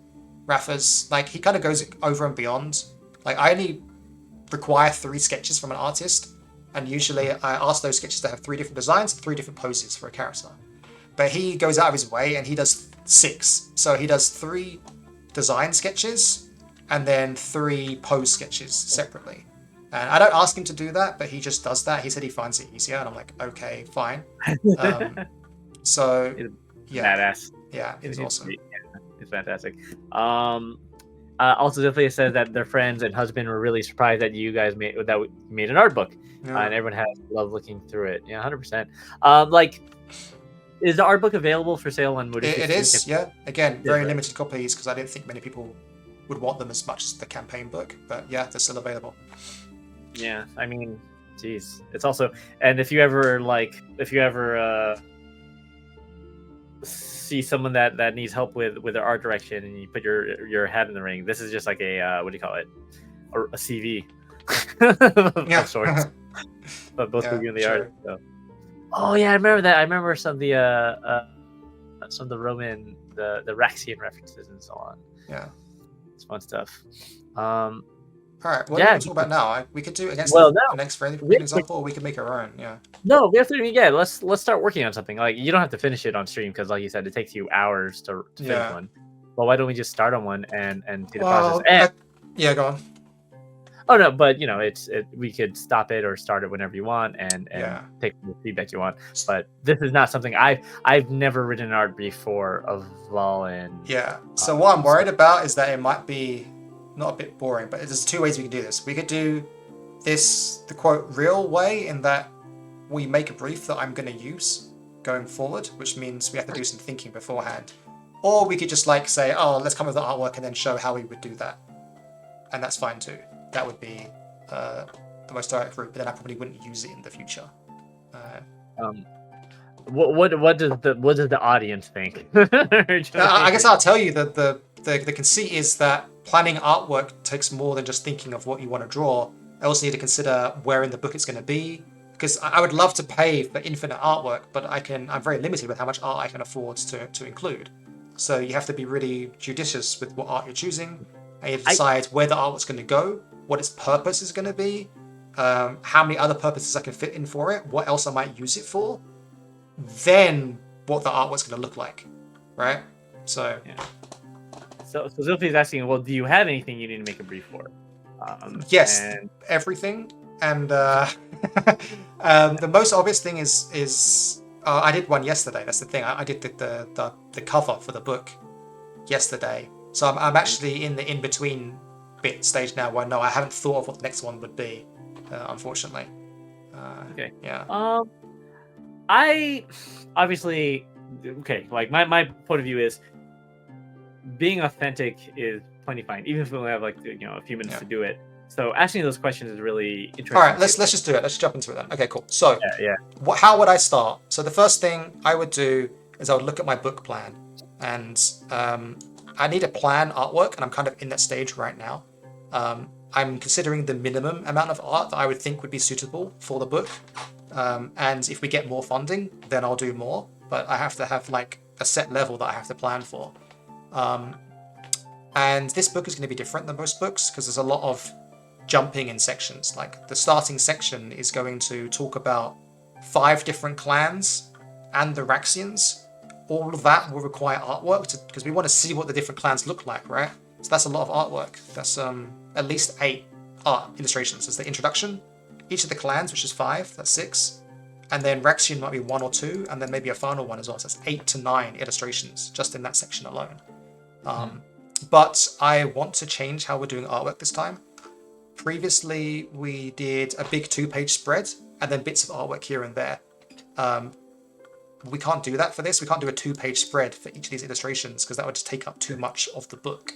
like, he kind of goes over and beyond. Like, I only require 3 sketches from an artist, and usually I ask those sketches to have 3 different designs, 3 different poses for a character. But he goes out of his way, and he does 6. So he does 3 design sketches, and then 3 pose sketches separately. And I don't ask him to do that, but he just does that. He said he finds it easier, and I'm like, okay, fine. So, badass. Yeah, it's awesome. It's fantastic. Also, definitely said that their friends and husband were really surprised that you guys made an art book, and everyone has loved looking through it. Yeah, 100%. Like, is the art book available for sale on Moody? It is. Yeah. Again, very limited copies because I didn't think many people would want them as much as the campaign book. But yeah, they're still available. Yeah, I mean, geez, it's also, and if you ever see someone that needs help with their art direction and you put your hat in the ring, this is just like a what do you call it, a CV of sorts. But both of you in the art. So. Oh yeah, I remember that. I remember some of the Roman, the Raxian references and so on. Yeah, it's fun stuff. All right, what do we talk about now? We could do against the next friendly for example, or we could make our own. Yeah. No, we have to. Yeah, let's start working on something. Like you don't have to finish it on stream because, like you said, it takes you hours to finish one. Well, why don't we just start on one and do the process? Yeah, go on. Oh no, but we could stop it or start it whenever you want, and take the feedback you want. But this is not something I've never written an art brief for Avallen. Yeah. So what I'm worried about is that it might be not a bit boring, but there's two ways we can do this. We could do this the quote real way, in that we make a brief that I'm going to use going forward, which means we have to do some thinking beforehand. Or we could just like say, oh, let's come up with the artwork and then show how we would do that. And that's fine too. That would be the most direct route, but then I probably wouldn't use it in the future. What does the audience think? I guess I'll tell you that the conceit is that planning artwork takes more than just thinking of what you want to draw. I also need to consider where in the book it's going to be, because I would love to pay for infinite artwork, but I'm very limited with how much art I can afford to include. So you have to be really judicious with what art you're choosing, and you decide where the artwork's going to go, what its purpose is going to be, how many other purposes I can fit in for it, what else I might use it for, then what the artwork's going to look like, right? So Zilfi's asking, well, do you have anything you need to make a brief for? Yes, everything. And the most obvious thing is I did one yesterday. That's the thing. I did the cover for the book yesterday. So I'm actually in the in-between bit stage now where I haven't thought of what the next one would be, unfortunately. Okay. Yeah. I obviously, like my point of view is being authentic is plenty fine, even if we only have like a few minutes to do it. So asking those questions is really interesting. All right, let's just do it. Let's jump into it then. Okay, cool. So how would I start? So the first thing I would do is I would look at my book plan, and I need a plan artwork, and I'm kind of in that stage right now. I'm considering the minimum amount of art that I would think would be suitable for the book. And if we get more funding, then I'll do more. But I have to have like a set level that I have to plan for. And this book is going to be different than most books because there's a lot of jumping in sections. Like the starting section is going to talk about 5 different clans and the Raxians. All of that will require artwork because we want to see what the different clans look like, right? So that's a lot of artwork. That's at least 8 art illustrations. There's the introduction, each of the clans, which is 5, that's 6. And then Raxian might be 1 or 2, and then maybe a final one as well. So that's 8 to 9 illustrations just in that section alone. But I want to change how we're doing artwork this time. Previously, we did a big 2-page spread and then bits of artwork here and there. We can't do that for this. We can't do a 2-page spread for each of these illustrations because that would just take up too much of the book.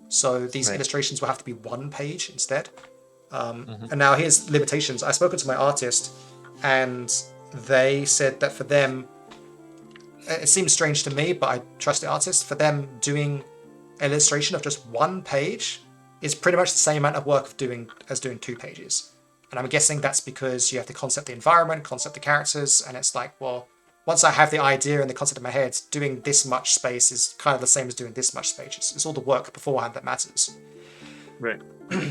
So these illustrations will have to be 1 page instead. And now here's limitations. I've spoken to my artist and they said that for them, it seems strange to me, but I trust the artist, for them doing an illustration of just 1 page is pretty much the same amount of work as doing 2 pages. And I'm guessing that's because you have to concept the environment, concept the characters, and it's like, well, once I have the idea and the concept in my head, doing this much space is kind of the same as doing this much space. It's all the work beforehand that matters. Right.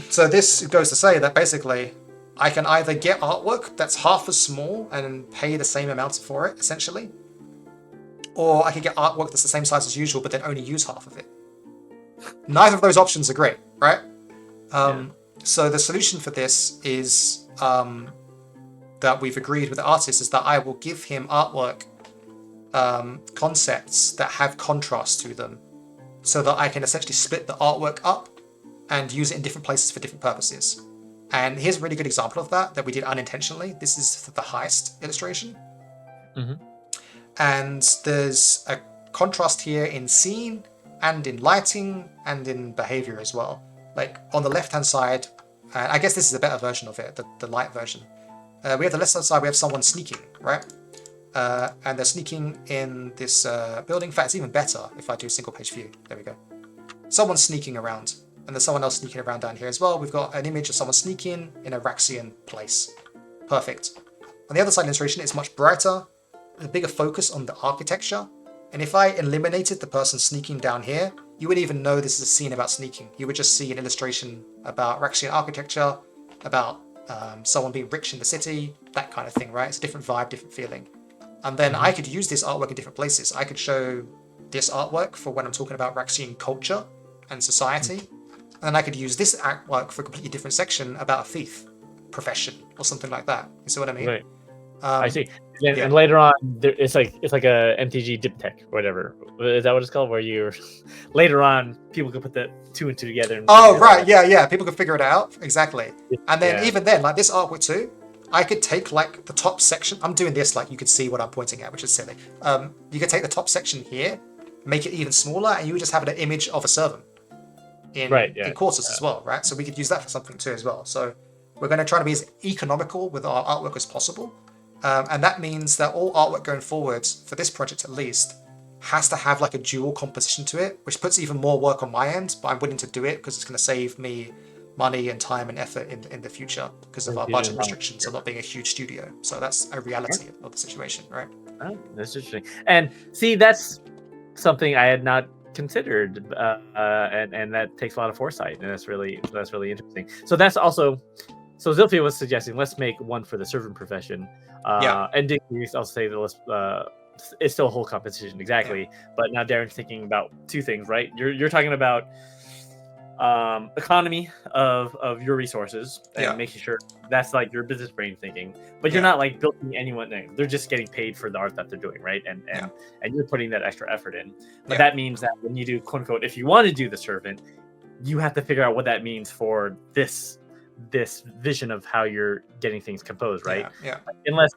So this goes to say that basically I can either get artwork that's half as small and pay the same amount for it, essentially, or I can get artwork that's the same size as usual, but then only use half of it. Neither of those options are great, right? So the solution for this is that we've agreed with the artist is that I will give him artwork concepts that have contrast to them so that I can essentially split the artwork up and use it in different places for different purposes. And here's a really good example of that we did unintentionally. This is the heist illustration. And there's a contrast here in scene and in lighting and in behavior as well. Like on the left-hand side, I guess this is a better version of it, the light version. We have the left-hand side, we have someone sneaking, right? And they're sneaking in this building. In fact, it's even better if I do single-page view. There we go. Someone's sneaking around. And there's someone else sneaking around down here as well. We've got an image of someone sneaking in a Raxian place. Perfect. On the other side of the illustration, it's much brighter, a bigger focus on the architecture. And if I eliminated the person sneaking down here, you wouldn't even know this is a scene about sneaking. You would just see an illustration about Raxian architecture, about someone being rich in the city, that kind of thing, right? It's a different vibe, different feeling. And then I could use this artwork in different places. I could show this artwork for when I'm talking about Raxian culture and society. and then I could use this artwork for a completely different section about a thief profession or something like that. You see what I mean? Right. I see. And, yeah. and later on, it's like a MTG Diptech or whatever. Is that what it's called? Where you're later on, people can put the 2 and 2 together. And Oh, right. Yeah. People can figure it out. Exactly. And then Yeah. even then, like this artwork too, I could take like the top section. I'm doing this like you can see what I'm pointing at, which is silly. You could take the top section here, make it even smaller, and you would just have an image of a servant in quarters as well, right? So we could use that for something too as well. So we're going to try to be as economical with our artwork as possible. And that means that all artwork going forward, for this project at least, has to have like a dual composition to it, which puts even more work on my end, but I'm willing to do it because it's going to save me money and time and effort in the future because of our budget restrictions of not being a huge studio. So that's a reality of the situation, right? Oh, that's interesting. And see, that's something I had not considered, and that takes a lot of foresight, and that's really interesting. So that's also... So Zilphia was suggesting let's make one for the servant profession. And Dick used to also say that it's still a whole competition, exactly. Yeah. But now Darren's thinking about 2 things, right? You're talking about economy of your resources and making sure that's like your business brain thinking. But you're not like building anyone in. They're just getting paid for the art that they're doing, right? And you're putting that extra effort in. But that means that when you do quote unquote, if you want to do the servant, you have to figure out what that means for this vision of how you're getting things composed, right? Yeah.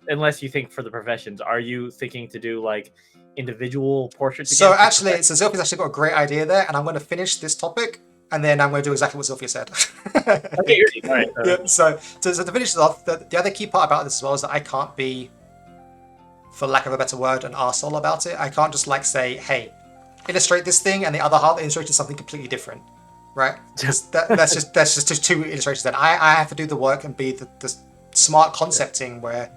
Unless you think for the professions, are you thinking to do like individual portraits? So Zilphia's actually got a great idea there, and I'm going to finish this topic, and then I'm going to do exactly what Zilphia said. Okay, all right. Yeah, so to finish this off, the other key part about this as well is that I can't be, for lack of a better word, an arsehole about it. I can't just like say, hey, illustrate this thing, and the other half illustrated something completely different. Right, that's just 2 illustrations. That I have to do the work and be the smart concepting where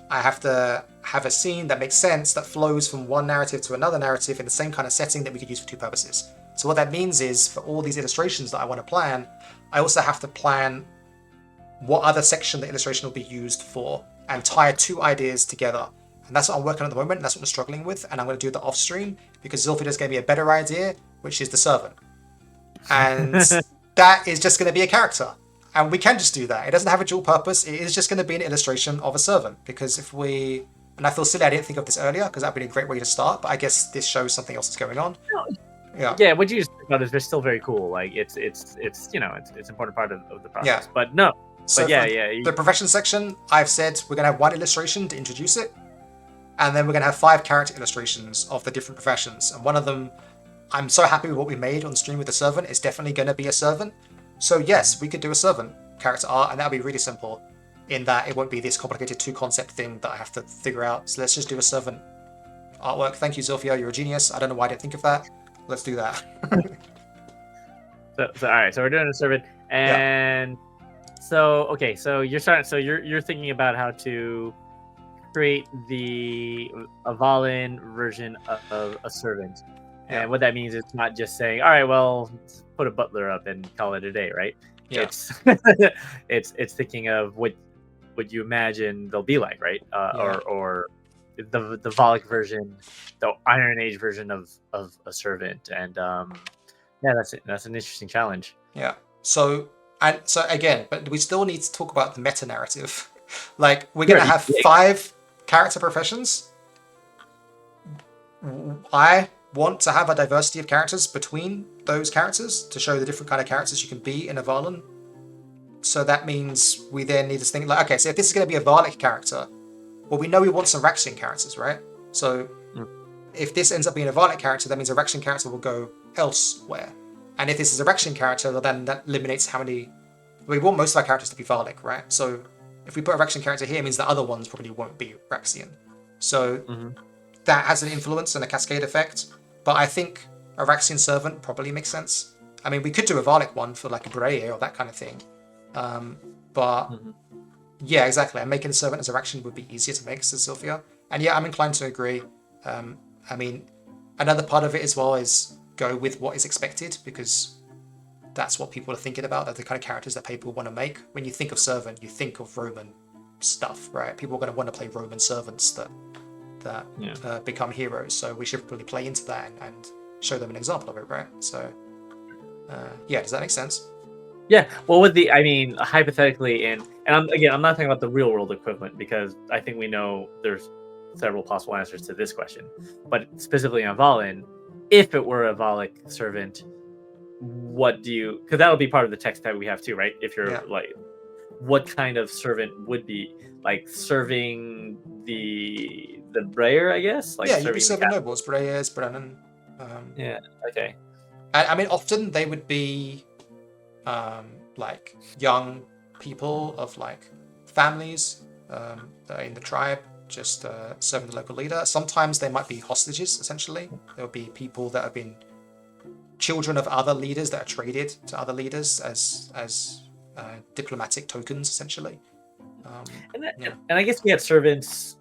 I have to have a scene that makes sense, that flows from one narrative to another narrative in the same kind of setting that we could use for 2 purposes. So what that means is for all these illustrations that I want to plan, I also have to plan what other section the illustration will be used for and tie 2 ideas together. And that's what I'm working on at the moment, and that's what I'm struggling with, and I'm going to do that off stream because Zilphia just gave me a better idea, which is the servant. And that is just going to be a character, and we can just do that. It doesn't have a dual purpose. It is just going to be an illustration of a servant, because and I feel silly I didn't think of this earlier because that would be a great way to start, but I guess this shows something else is going on. Yeah, what you just talked about is still very cool. Like it's an important part of the process. But no. So the profession section, I've said we're going to have 1 illustration to introduce it, and then we're going to have 5 character illustrations of the different professions, and one of them, I'm so happy with what we made on stream with the servant. It's definitely going to be a servant. So yes, we could do a servant character art, and that'll be really simple in that it won't be this complicated 2 concept thing that I have to figure out. So let's just do a servant artwork. Thank you, Zilphia. You're a genius. I don't know why I didn't think of that. Let's do that. So all right. So we're doing a servant, and so you're thinking about how to create the Avallen version of a servant. And what that means is not just saying, all right, well, put a butler up and call it a day, right? Yeah. It's thinking of what you imagine they'll be like, right? Or the Volek version, the Iron Age version of a servant. And that's an interesting challenge. Yeah. So again, but we still need to talk about the meta narrative. Like we're gonna have 5 character professions. I want to have a diversity of characters between those characters to show the different kind of characters you can be in Avallen. So that means we then need to think like, okay, so if this is going to be a Valek character, well, we know we want some Raxian characters, right? So if this ends up being a Valek character, that means a Raxian character will go elsewhere. And if this is a Raxian character, well, then that eliminates how many... We want most of our characters to be Valek, right? So if we put a Raxian character here, it means the other ones probably won't be Raxian. So that has an influence and a cascade effect. But I think a Raxian servant probably makes sense. I mean, we could do a Valek one for like a Breye or that kind of thing. Yeah, exactly. And making a servant as a Raxian would be easier to make, says Zilphia. And yeah, I'm inclined to agree. I mean, another part of it as well is go with what is expected, because that's what people are thinking about. They're the kind of characters that people want to make. When you think of servant, you think of Roman stuff, right? People are going to want to play Roman servants that become heroes. So we should really play into that and show them an example of it, right? So yeah, does that make sense? Yeah, well, hypothetically, and I'm not talking about the real world equivalent because I think we know there's several possible answers to this question. But specifically on Avallen, if it were a Valak servant, what do you? Because that'll be part of the text that we have too, right? If you're like, what kind of servant would be like serving the Breyer, I guess? Like you'd be serving nobles, Breyers, Brennan. Yeah. Okay. I mean, often they would be like young people of like families that are in the tribe, just serving the local leader. Sometimes they might be hostages, essentially. There will be people that have been children of other leaders that are traded to other leaders as diplomatic tokens, essentially. And I guess we had servants.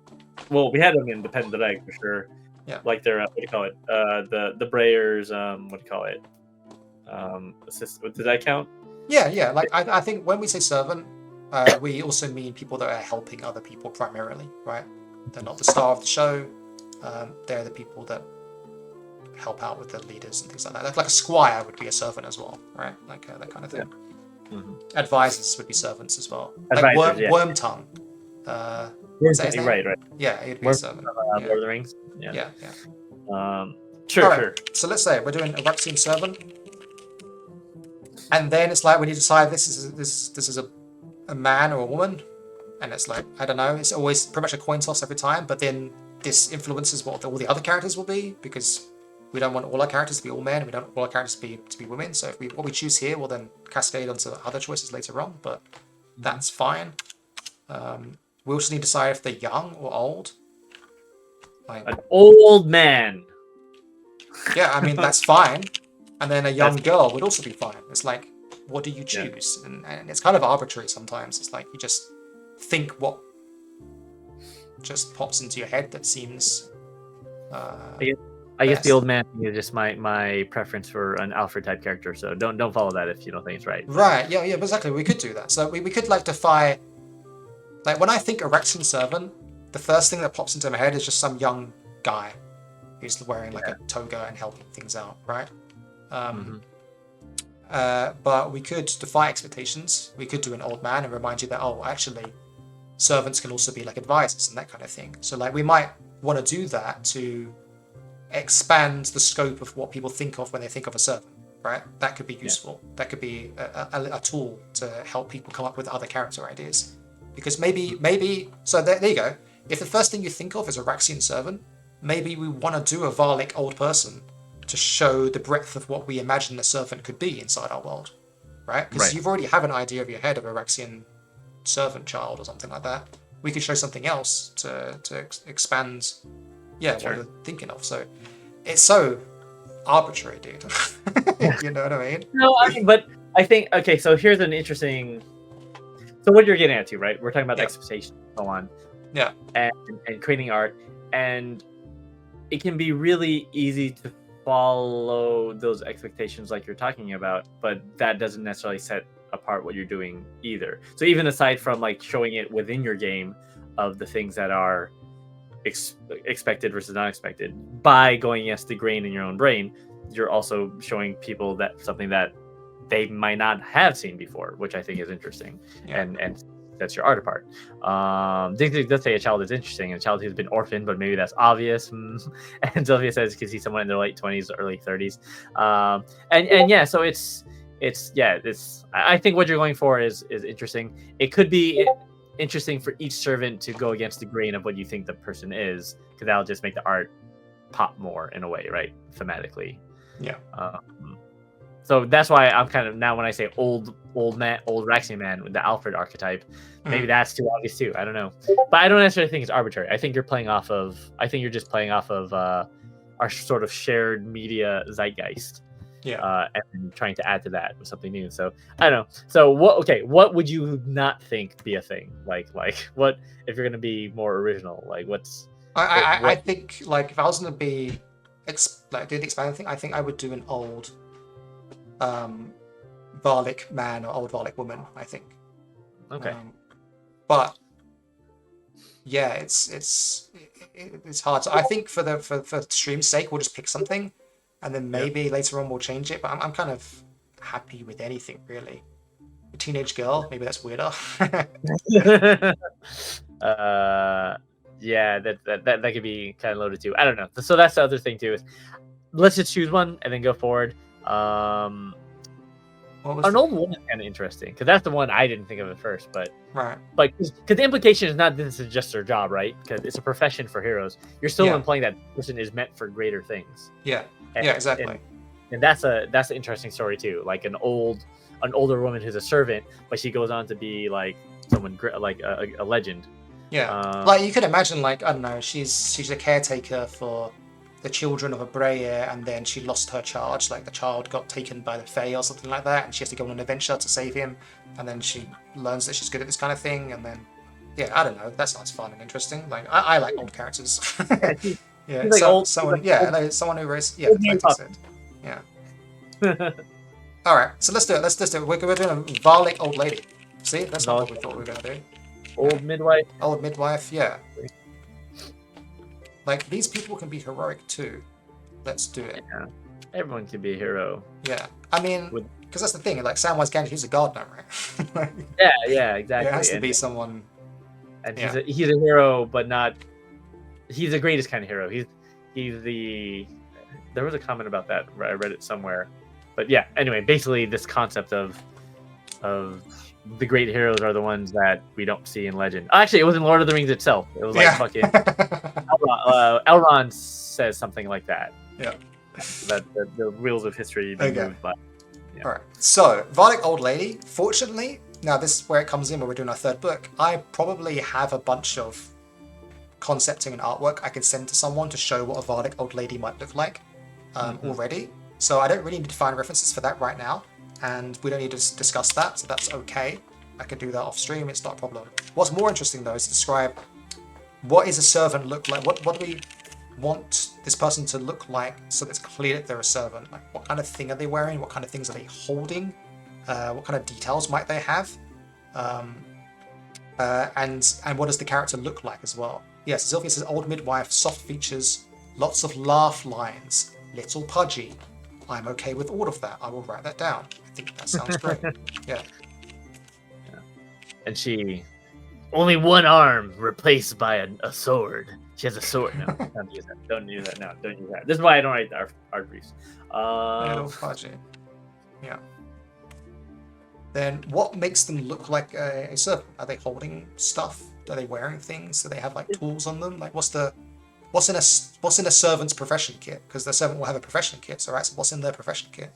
Well, we had them in Dependent Egg for sure. Yeah. Like their what do you call it? The Breyers. What do you call it? Assist. Does that count? Yeah. Like I think when we say servant, we also mean people that are helping other people primarily, right? They're not the star of the show. They're the people that help out with the leaders and things like that. Like a squire would be a servant as well, right? Like that kind of thing. Yeah. Mm-hmm. Advisors would be servants as well. Advisors, like Wormtongue. Right. Yeah, he'd be a servant. Lord of the Rings. Yeah. Sure. So let's say we're doing a Ruxian servant, and then it's like when you decide this is a man or a woman, and it's like, I don't know, it's always pretty much a coin toss every time, but then this influences what all the other characters will be, because we don't want all our characters to be all men, and we don't want all our characters to be women, so what we choose here will then cascade onto other choices later on, but that's fine. We also need to decide if they're young or old. Like, an old man. Yeah, I mean, that's fine. And then a young girl would also be fine. It's like, what do you choose? Yeah. And it's kind of arbitrary sometimes. It's like you just think what just pops into your head that seems... I guess the old man is just my preference for an Alfred type character, so don't follow that if you don't think it's right. Right, yeah, exactly. We could do that. So we could like defy... Like when I think Erection Servant, the first thing that pops into my head is just some young guy who's wearing like a toga and helping things out, right? But we could defy expectations. We could do an old man and remind you that, actually, servants can also be like advisors and that kind of thing. So like we might want to do that to expand the scope of what people think of when they think of a servant, right? That could be useful. That could be a tool to help people come up with other character ideas. Because maybe so there you go. If the first thing you think of is a Raxian servant, maybe we want to do a Varlic old person to show the breadth of what we imagine a servant could be inside our world, right? Because you've already have an idea of your head of a Raxian servant child or something like that. We could show something else to expand, what you're thinking of. So it's so arbitrary, dude. You know what I mean? No, but I think so here's an interesting. So what you're getting at too, right? We're talking about expectations and so on. Yeah. And creating art, and it can be really easy to follow those expectations like you're talking about, but that doesn't necessarily set apart what you're doing either. So even aside from like showing it within your game of the things that are expected versus not expected, by going against the grain in your own brain, you're also showing people that something that they might not have seen before, which I think is interesting, and sets your art apart. Let's say a child is interesting, and a child who's been orphaned, but maybe that's obvious. And Sylvia says you can see someone in their late 20s, early 30s, so it's I think what you're going for is interesting. It could be interesting for each servant to go against the grain of what you think the person is, because that'll just make the art pop more in a way, right? Thematically. Yeah. So that's why I'm kind of, now when I say old Raxian man with the Alfred archetype, maybe that's too obvious too. I don't know, but I don't necessarily think it's arbitrary. I think you're just playing off of our sort of shared media zeitgeist. Yeah. And trying to add to that with something new. So I don't know. So what would you not think be a thing? Like what if you're gonna be more original? Like I think like if I was gonna be do the expanded thing, I think I would do an old Varlic man or old Varlic woman, I think. Okay. But yeah, it's hard. So I think for stream's sake, we'll just pick something, and then maybe later on we'll change it. But I'm kind of happy with anything really. teenage girl. Maybe that's weirder. Yeah, that could be kind of loaded too. I don't know. So that's the other thing too. Is let's just choose one and then go forward. An old woman is kind of interesting because that's the one I didn't think of at first, but because the implication is not this is just their job, right? Because it's a profession for heroes. You're still implying that person is meant for greater things. Yeah, exactly. And that's an interesting story too. Like an older woman who's a servant, but she goes on to be like someone like a legend. Yeah, like you could imagine, like I don't know, she's a caretaker for the children of a Breyer, and then she lost her charge. Like the child got taken by the Fae or something like that, and she has to go on an adventure to save him. And then she learns that she's good at this kind of thing, and then I don't know, that sounds fun and interesting. Like I like old characters. Yeah, like someone who raised like I said. Yeah. All right, so let's do it. We're doing a Varlic old lady. See, that's not what we thought we were gonna do. Old midwife. Old midwife, yeah. Like these people can be heroic too. Let's do it. Yeah. Everyone can be a hero. Yeah, I mean, because that's the thing. Like Samwise Gamgee, he's a gardener, right? Like, yeah, exactly. It has to be someone. And he's a hero, but not. He's the greatest kind of hero. He's the. There was a comment about that. I read it somewhere, but yeah. Anyway, basically, this concept of the great heroes are the ones that we don't see in Legend. Actually, it was in Lord of the Rings itself. It was like fucking Elrond says something like that. Yeah. That the wheels of history be moved by. Yeah. All right. So, Varlic Old Lady, fortunately, now this is where it comes in when we're doing our third book. I probably have a bunch of concepting and artwork I can send to someone to show what a Varlic Old Lady might look like already. So I don't really need to find references for that right now. And we don't need to discuss that, so that's okay. I can do that off stream, it's not a problem. What's more interesting though is to describe what is a servant look like, what do we want this person to look like so that it's clear that they're a servant. Like what kind of thing are they wearing, what kind of things are they holding, what kind of details might they have, and what does the character look like as well. Yes, Sylvia says old midwife, soft features, lots of laugh lines, little pudgy. I'm okay with all of that. I will write that down. I think that sounds great. Yeah. And she only one arm replaced by a sword. She has a sword. No, don't use that. Don't use that. No, don't use that. This is why I don't write the art briefs. Little pudgy. Yeah. Then what makes them look like a servant? Are they holding stuff? Are they wearing things? Do they have like tools on them? Like what's in a servant's profession kit? Because the servant will have a profession kit, so right? So what's in their profession kit?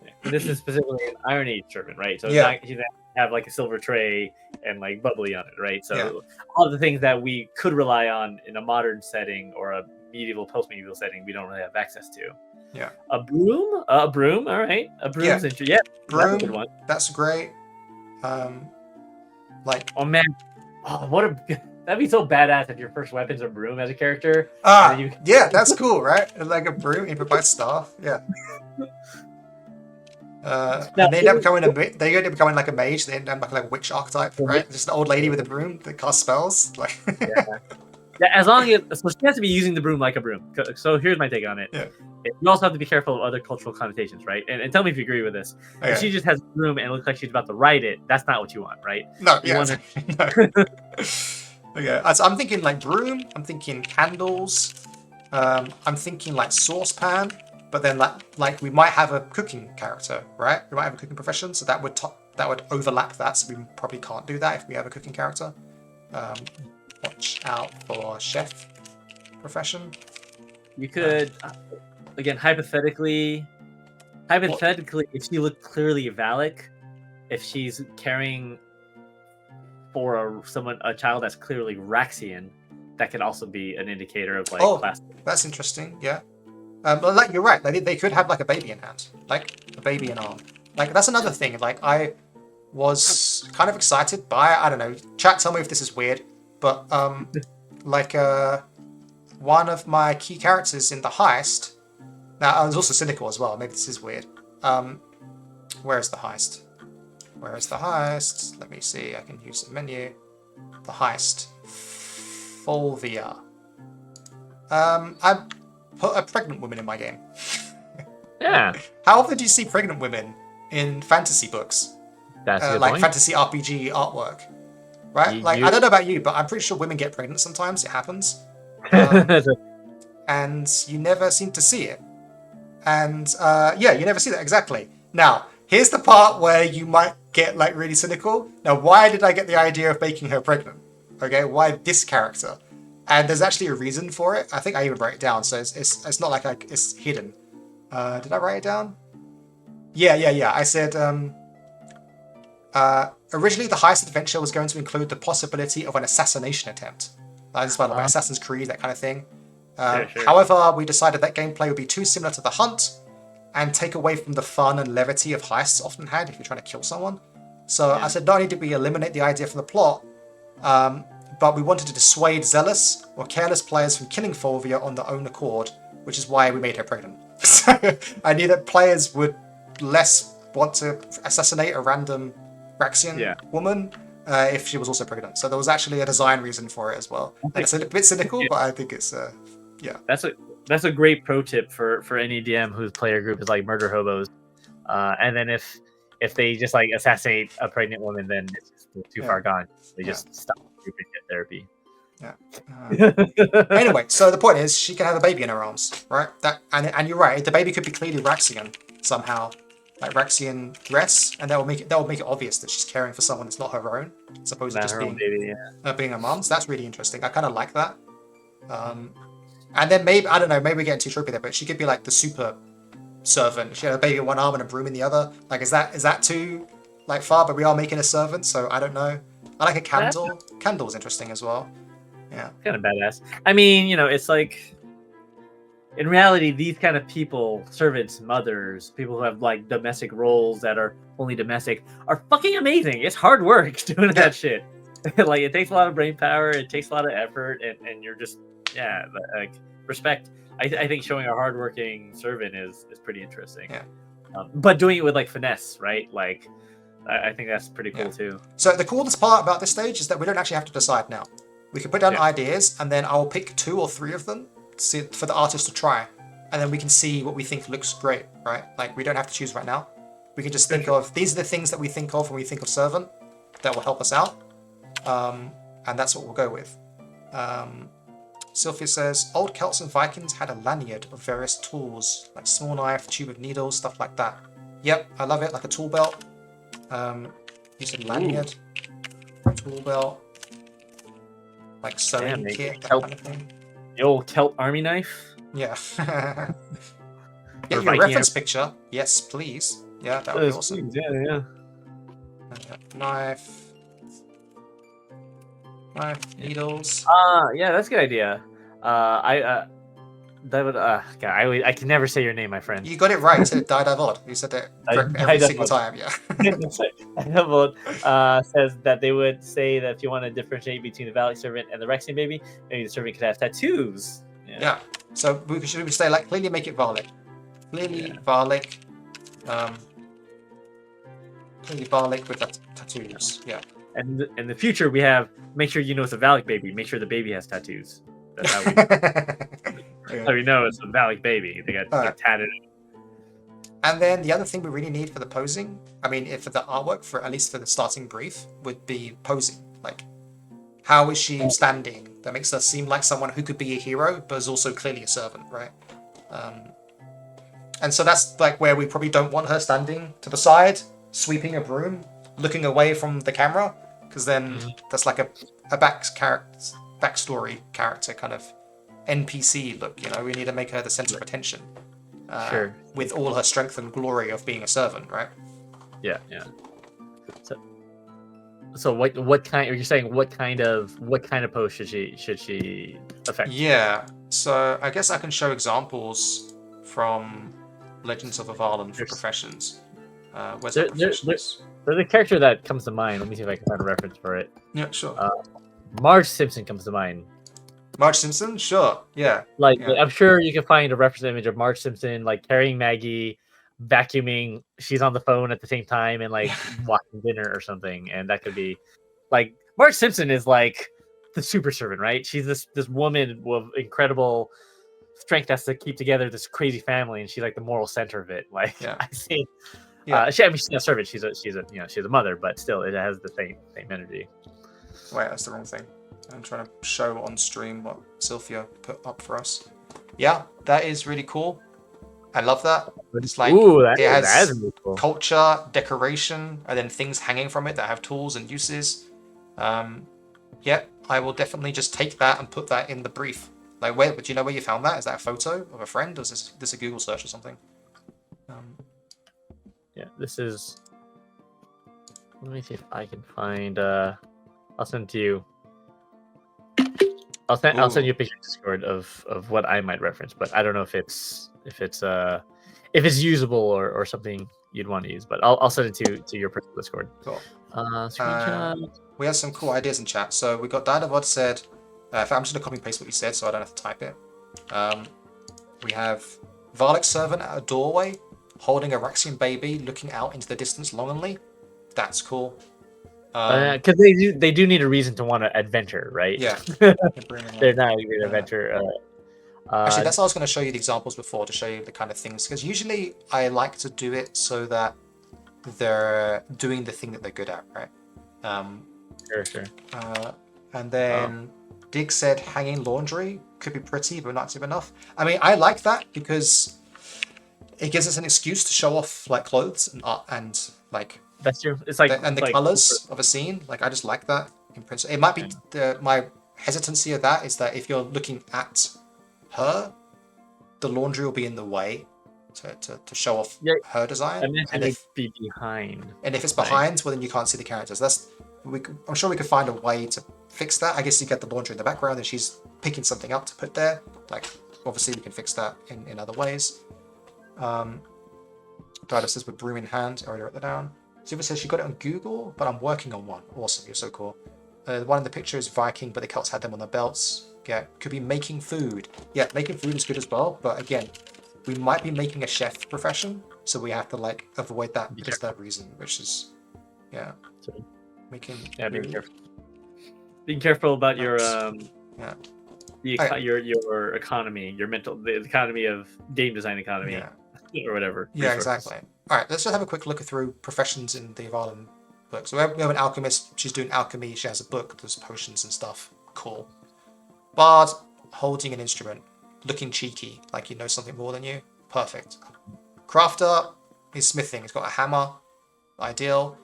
Yeah. This is specifically an Iron Age servant, right? So he's not have like a silver tray and like bubbly on it, right? So all the things that we could rely on in a modern setting or a medieval, post-medieval setting, we don't really have access to. Yeah. A broom, all right. A broom's interesting. Yeah, broom. That's a good one. That's great. Like. Oh man, that'd be so badass if your first weapon's a broom as a character. Yeah, that's cool, right? Like a broom, improvised staff. Yeah. And they end up becoming like a mage. They end up like a witch archetype, right? Just an old lady with a broom that casts spells. Like. Yeah, as long as so she has to be using the broom like a broom. So here's my take on it. Yeah. You also have to be careful of other cultural connotations, right? And tell me if you agree with this. Okay. If she just has a broom and it looks like she's about to ride it, that's not what you want, right? No, no. Okay, so I'm thinking like broom. I'm thinking candles. I'm thinking like saucepan. But then like we might have a cooking character, right? We might have a cooking profession, so that would overlap that. So we probably can't do that if we have a cooking character. Watch out for chef profession. You could, again, hypothetically, if she looked clearly Valak, if she's caring for a child that's clearly Raxian, that could also be an indicator of like class. That's interesting. Yeah. But like you're right. They could have like a baby in hand, like a baby in arm. Like that's another thing. Like I was kind of excited by. I don't know. Chat, tell me if this is weird. But one of my key characters in the heist. Now I was also cynical as well. Maybe this is weird. Where is the heist? Where is the heist? Let me see. I can use the menu. The heist. Fulvia. I put a pregnant woman in my game. Yeah. How often do you see pregnant women in fantasy books? That's a good like point. fantasy RPG artwork, right? Like I don't know about you, but I'm pretty sure women get pregnant sometimes. It happens, and you never seem to see it. And yeah, you never see that exactly. Now, here's the part where you might get like really cynical. Now, why did I get the idea of making her pregnant? Okay, why this character? And there's actually a reason for it. I think I even wrote it down, so it's not like it's hidden. Did I write it down? Yeah. I said originally the heist adventure was going to include the possibility of an assassination attempt. That's about like Assassin's Creed, that kind of thing. Sure. However, we decided that gameplay would be too similar to the hunt and take away from the fun and levity of heists often had if you're trying to kill someone. So I said not only did we eliminate the idea from the plot, but we wanted to dissuade zealous or careless players from killing Fulvia on their own accord, which is why we made her pregnant. So I knew that players would less want to assassinate a random Raxian woman if she was also pregnant. So there was actually a design reason for it as well. And it's a bit cynical, but I think it's That's a great pro tip for any DM whose player group is like murder hobos. And then if they just like assassinate a pregnant woman, then it's just too far gone. They just stop and get therapy. Anyway, so the point is she can have a baby in her arms, right? And you're right, the baby could be clearly Raxian somehow. Like Raxian dress, and that will make it obvious that she's caring for someone that's not her own, as opposed to just being her mom's. That's really interesting. I kind of like that. And then maybe I don't know, maybe we're getting too trippy there, but she could be like the super servant. She had a baby in one arm and a broom in the other. Like, is that too like far? But we are making a servant, so I don't know. I like a candle. Candle's interesting as well. Yeah, kind of badass. I mean, it's like. In reality, these kind of people, servants, mothers, people who have like domestic roles that are only domestic, are fucking amazing. It's hard work doing that shit. Like it takes a lot of brain power, it takes a lot of effort, and you're just like respect. I think showing a hardworking servant is pretty interesting. Yeah. But doing it with like finesse, right? Like I think that's pretty cool too. So the coolest part about this stage is that we don't actually have to decide now. We can put down ideas, and then I'll pick 2 or 3 of them for the artist to try, and then we can see what we think looks great, right? Like we don't have to choose right now. We can just think of these are the things that we think of when we think of servant that will help us out, and that's what we'll go with. Sylphia says old Celts and Vikings had a lanyard of various tools like small knife, tube of needles, stuff like that. Yep, I love it, like a tool belt. You said lanyard, tool belt, like sewing kit, that kind of thing. The old Celt army knife? Yeah. Get your reference picture. Yes, please. Yeah, that would be awesome. Yeah. Knife, needles. Yeah, that's a good idea. I can never say your name, my friend. You got it right. You said Daedavod. You said it every single time, yeah. Daedavod says that they would say that if you want to differentiate between the Valak servant and the Rexian baby, maybe the servant could have tattoos. Yeah. So should we say like clearly make it Valak? Clearly Valak. Clearly Valak with tattoos. Yeah. And in the future we have make sure you know it's a Valak baby. Make sure the baby has tattoos. That's how we know it's a Valak baby. They got tatted. And then the other thing we really need for the posing, I mean, for the artwork, at least for the starting brief, would be posing. Like, how is she standing? That makes her seem like someone who could be a hero, but is also clearly a servant, right? And so that's like where we probably don't want her standing to the side, sweeping a broom, looking away from the camera, because then that's like a backstory character kind of NPC look. We need to make her the center of attention. With all her strength and glory of being a servant, right? Yeah. So what kind? Are you saying what kind of pose should she affect? Yeah. So I guess I can show examples from Legends of Avallen for professions. Where's the professions? There's a character that comes to mind. Let me see if I can find a reference for it. Yeah, sure. Marge Simpson comes to mind. Marge Simpson? Sure. Yeah. I'm sure you can find a reference image of Marge Simpson like carrying Maggie, vacuuming. She's on the phone at the same time and like watching dinner or something. And that could be like Marge Simpson is like the super servant, right? She's this woman with incredible strength that's to keep together this crazy family, and she's like the moral center of it. Like I Yeah. She's not a servant. She's a mother, but still, it has the same energy. Wait, that's the wrong thing. I'm trying to show on stream what Sylphia put up for us. Yeah, that is really cool. I love that. It's like it has really cool. Culture, decoration, and then things hanging from it that have tools and uses. Yeah, I will definitely just take that and put that in the brief. Like, do you know where you found that? Is that a photo of a friend, or is this a Google search or something? Yeah, this is. Let me see if I can find. I'll send it to you. I'll send you a picture in Discord of what I might reference, but I don't know if it's usable or something you'd want to use. But I'll send it to your personal Discord. Cool. Screenshot. We have some cool ideas in chat. So we got Dynavod said. I'm just gonna copy and paste what you said, so I don't have to type it. We have Varlic servant at a doorway, holding a Raxian baby, looking out into the distance longingly. That's cool. Because they do need a reason to want to adventure, right? Yeah. They're not going to adventure. Actually, that's what I was going to show you the examples before to show you the kind of things. Because usually I like to do it so that they're doing the thing that they're good at, right? Sure. And then Dig said hanging laundry could be pretty, but not enough. I mean, I like that because it gives us an excuse to show off like clothes and art and like. That's true. It's like and the colors of a scene. Like I just like that in principle. It might be my hesitancy of that is that if you're looking at her, the laundry will be in the way to show off her design. And if be behind. And if it's behind, well then you can't see the characters. I'm sure we could find a way to fix that. I guess you get the laundry in the background and she's picking something up to put there. Like obviously we can fix that in other ways. Dada says with broom in hand. I already wrote that down. Zuba says she got it on Google, but I'm working on one. Awesome, you're so cool. The one in the picture is Viking, but the Celts had them on their belts. Yeah, could be making food. Yeah, making food is good as well, but again, we might be making a chef profession, so we have to like avoid that because of that reason, which is, making. Yeah, being careful. Being careful about your your economy, the economy of game design economy, or whatever. Yeah, exactly. All right, let's just have a quick look through professions in the Avallen book. So we have an alchemist. She's doing alchemy. She has a book. There's potions and stuff. Cool. Bard, holding an instrument, looking cheeky, like you know something more than you. Perfect. Crafter, he's smithing. He's got a hammer. Ideal.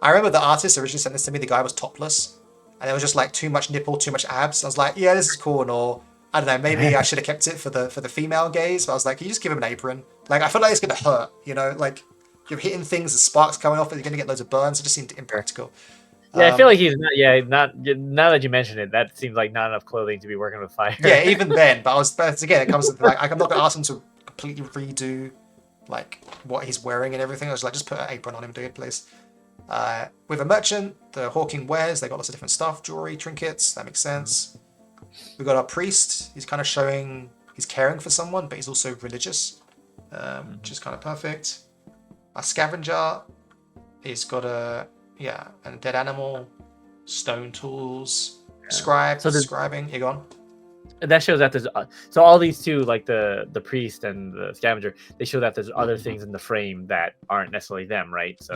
I remember the artist originally sent this to me. The guy was topless, and it was just like too much nipple, too much abs. I was like, yeah, this is cool and all. I don't know, maybe I should have kept it for the female gaze, but I was like, can you just give him an apron? Like, I feel like it's going to hurt, you know? Like, you're hitting things, the sparks coming off, and you're going to get loads of burns. It just seemed impractical. Yeah, I feel like he's not, now that you mention it, that seems like not enough clothing to be working with fire. Yeah, even then, but again, it comes to, like, I'm not going to ask him to completely redo, like, what he's wearing and everything. I was like, just put an apron on him, dude, please. With a merchant, the hawking wares, they got lots of different stuff, jewelry, trinkets, that makes sense. We've got our priest. He's kind of showing he's caring for someone, but he's also religious, which is kind of perfect. Our scavenger, he's got a dead animal, stone tools, scribe, scribing. You gone? That shows that there's so all these two, like the priest and the scavenger, they show that there's other things in the frame that aren't necessarily them, right? So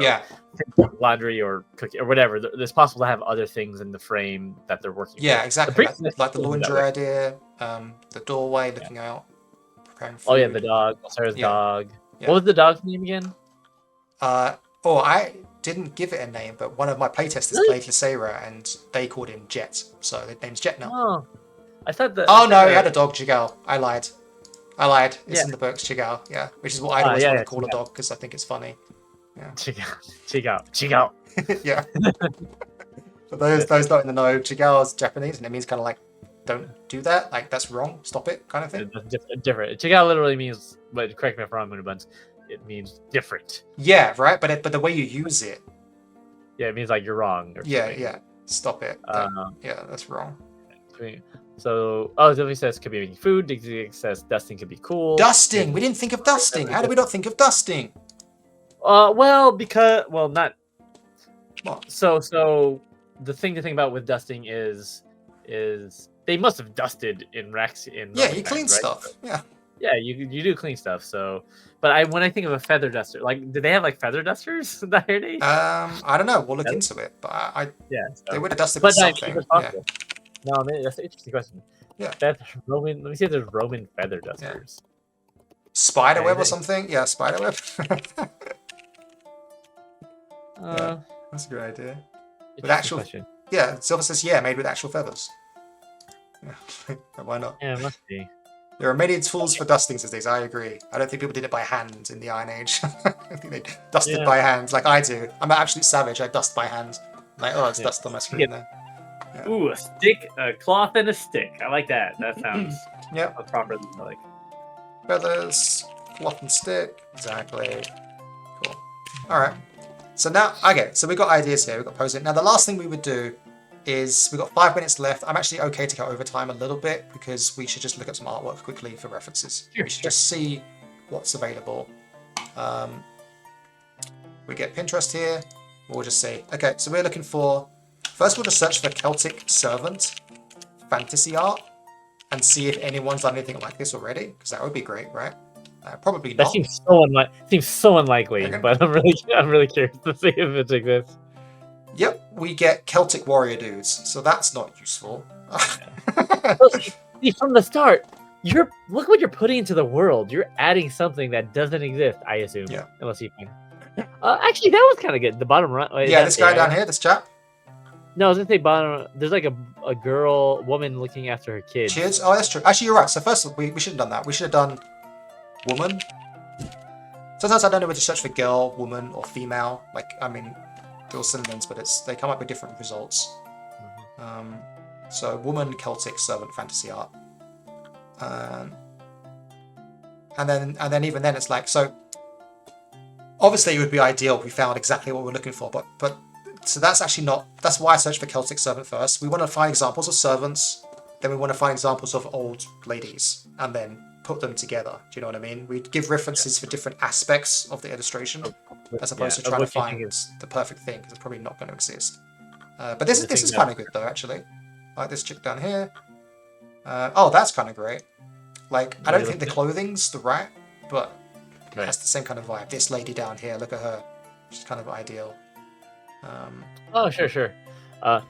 laundry or cooking or whatever. It's possible to have other things in the frame that they're working. Yeah, with. Exactly. Like the laundry idea, the doorway looking out, preparing food. Oh yeah, the dog. Sarah's dog. Yeah. What was the dog's name again? I didn't give it a name, but one of my playtesters played Lysera, and they called him Jet, so the name's Jet now. Oh. I thought that. Oh no, he had a dog, Chigal. I lied. It's in the books, Chigal. Yeah, which is what I always want to call a dog because I think it's funny. Yeah. Chigal. Yeah. For those not in the know, Chigal is Japanese, and it means kind of like, don't do that. Like that's wrong. Stop it, kind of thing. Different. Chigal literally means, but correct me if I'm wrong, Buns. It means different. Yeah, right. But the way you use it. Yeah, it means like you're wrong. Or yeah. Stop it. That's wrong. So, Zoe says could be making food. Dixie says dusting could be cool. Dusting! We didn't think of dusting! How did we not think of dusting? Not. What? So the thing to think about with dusting is they must have dusted in Rex in. Yeah, you clean stuff. Yeah. Yeah, you do clean stuff. So, but when I think of a feather duster, like, do they have like feather dusters in the Iron Age? I don't know. We'll look That- into it, but yeah. they So, would have dusted with but I mean, if something. it's Yeah, possible. No, I mean, that's an interesting question. yeah, Roman. Let me see if there's Roman feather yeah. dusters. Spiderweb or something? Yeah, spiderweb. Yeah, Uh, that's a good idea. With interesting actual, question. yeah, Silver says yeah, made with actual feathers. Yeah, why not? Yeah, it must be. There are many tools for dusting these days. I agree. I don't think people did it by hand in the Iron Age. I think they dusted Yeah. by hand, like I do. I'm an absolute savage. I dust by hand. Like, oh, it's Yeah. dust on my screen there. Yeah. Ooh, a stick, a cloth, and a stick. I like that. That sounds Yep. proper. Like, Feathers, cloth and stick. Exactly. Cool. All right. So now, okay. So we got ideas here. We got posing. Now the last thing we would do is we got 5 minutes left. I'm actually okay to go over time a little bit because we should just look at some artwork quickly for references. Sure, We should just see what's available. We get Pinterest here. We'll just see. Okay, so we're looking for. First, we'll just search for Celtic servant fantasy art and see if anyone's done anything like this already, because that would be great, right? Probably that not. seems so unlikely, Okay. but I'm really curious to see if it exists. Yep, we get Celtic warrior dudes, so that's not useful. Well, see, from the start, look what you're putting into the world. You're adding something that doesn't exist, I assume. Yeah. Unless you can. Actually, that was kind of good. The bottom right. Wait, Yeah, this guy down here, this chap. No, I was gonna say bottom. There's like a woman looking after her kids. Kids. Oh, that's true. Actually, you're right. So first, we should have done that. We should have done woman. Sometimes I don't know whether to search for girl, woman, or female. Like, I mean, they're all synonyms, but they come up with different results. So woman, Celtic servant fantasy art. And then even then it's like, so obviously it would be ideal if we found exactly what we're looking for, but so that's actually not, that's why I searched for Celtic servant first. We want to find examples of servants, then we want to find examples of old ladies, and then put them together. Do you know what I mean? We give references for different aspects of the illustration, as opposed to trying to find the perfect thing, because it's probably not going to exist. But this is kind of good though, actually. Like this chick down here. Oh, that's kind of great. Like, I don't think the clothing's the right, but it has the same kind of vibe. This lady down here, look at her. She's kind of ideal. Oh, sure.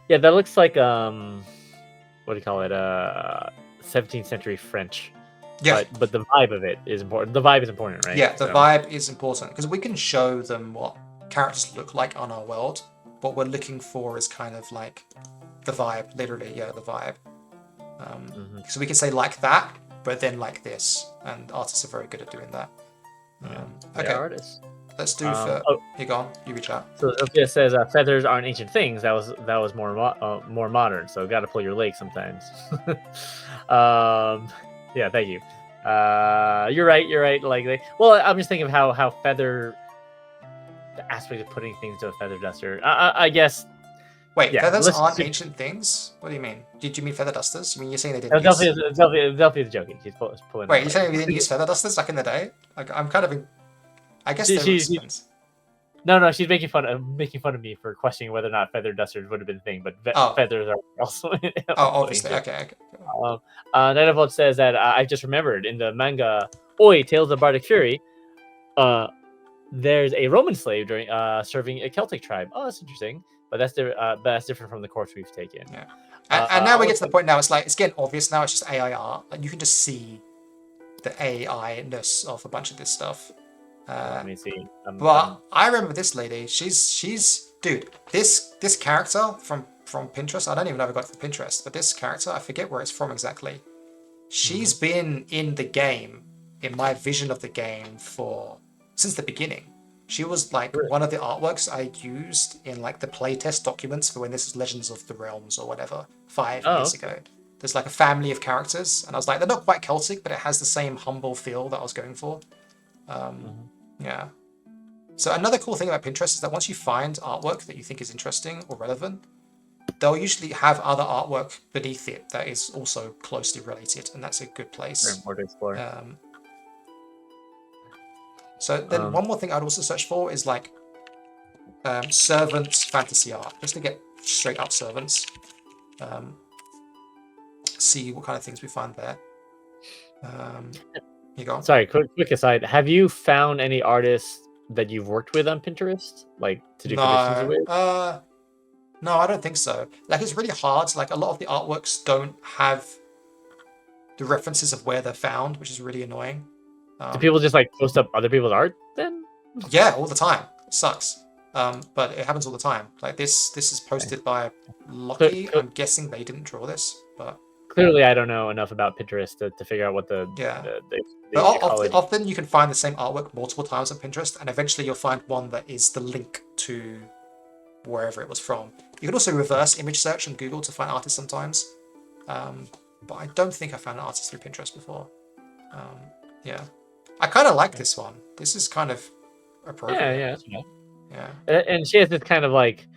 Yeah, that looks like what do you call it? 17th century French. Yeah. But the vibe of it is important. The vibe is important, right? Yeah, the vibe is important because we can show them what characters look like on our world. What we're looking for is kind of like the vibe, literally, yeah, the vibe. So we can say like that, but then like this, and artists are very good at doing that. Okay, artists. Let's do for. Here, go on. You reach out. So Sophia says feathers aren't ancient things. That was more modern. So got to pull your leg sometimes. Yeah, thank you. You're right. Like, I'm just thinking of how feather, the aspect of putting things to a feather duster. I guess. Wait, yeah, feathers aren't ancient things? What do you mean? Did you mean feather dusters? I mean, you're saying they didn't Delphia's joking. She's pulling. Wait, you're saying we didn't use feather dusters back in the day? Like, I'm kind of. I guess No, she's making fun of me for questioning whether or not feather dusters would have been a thing, but feathers are also. Obviously. Okay. Night says that I just remembered in the manga Oi Tales of Bardic Fury, there's a Roman slave during serving a Celtic tribe. Oh, that's interesting. But that's different from the course we've taken. Yeah. And now we get to the point now. It's like it's getting obvious now. It's just AI art. Like you can just see the AI-ness of a bunch of this stuff. Let me see. But I remember this lady. She's dude. This character from Pinterest. I don't even know if I got it from Pinterest. But this character, I forget where it's from exactly. She's been in the game, in my vision of the game since the beginning. She was like one of the artworks I used in like the playtest documents for when this is Legends of the Realms or whatever 5 years ago. There's like a family of characters, and I was like, they're not quite Celtic, but it has the same humble feel that I was going for. Yeah. So another cool thing about Pinterest is that once you find artwork that you think is interesting or relevant, they'll usually have other artwork beneath it that is also closely related, and that's a good place. Very important to explore. So then one more thing I'd also search for is like servants fantasy art, just to get straight up servants. See what kind of things we find there. You go. Sorry, quick aside. Have you found any artists that you've worked with on Pinterest, like to do commissions No, with? no, I don't think so. Like, it's really hard. Like, a lot of the artworks don't have the references of where they're found, which is really annoying. Do people just like post up other people's art then? Yeah, all the time. It sucks. But it happens all the time. Like, this is posted by Lucky. I'm guessing they didn't draw this, but clearly I don't know enough about Pinterest to figure out what the But often you can find the same artwork multiple times on Pinterest, and eventually you'll find one that is the link to wherever it was from. You can also reverse image search on Google to find artists sometimes, but I don't think I found an artist through Pinterest before. Yeah, I kind of like this one. This is kind of appropriate. Yeah, that's fine. Yeah. And she has this kind of like,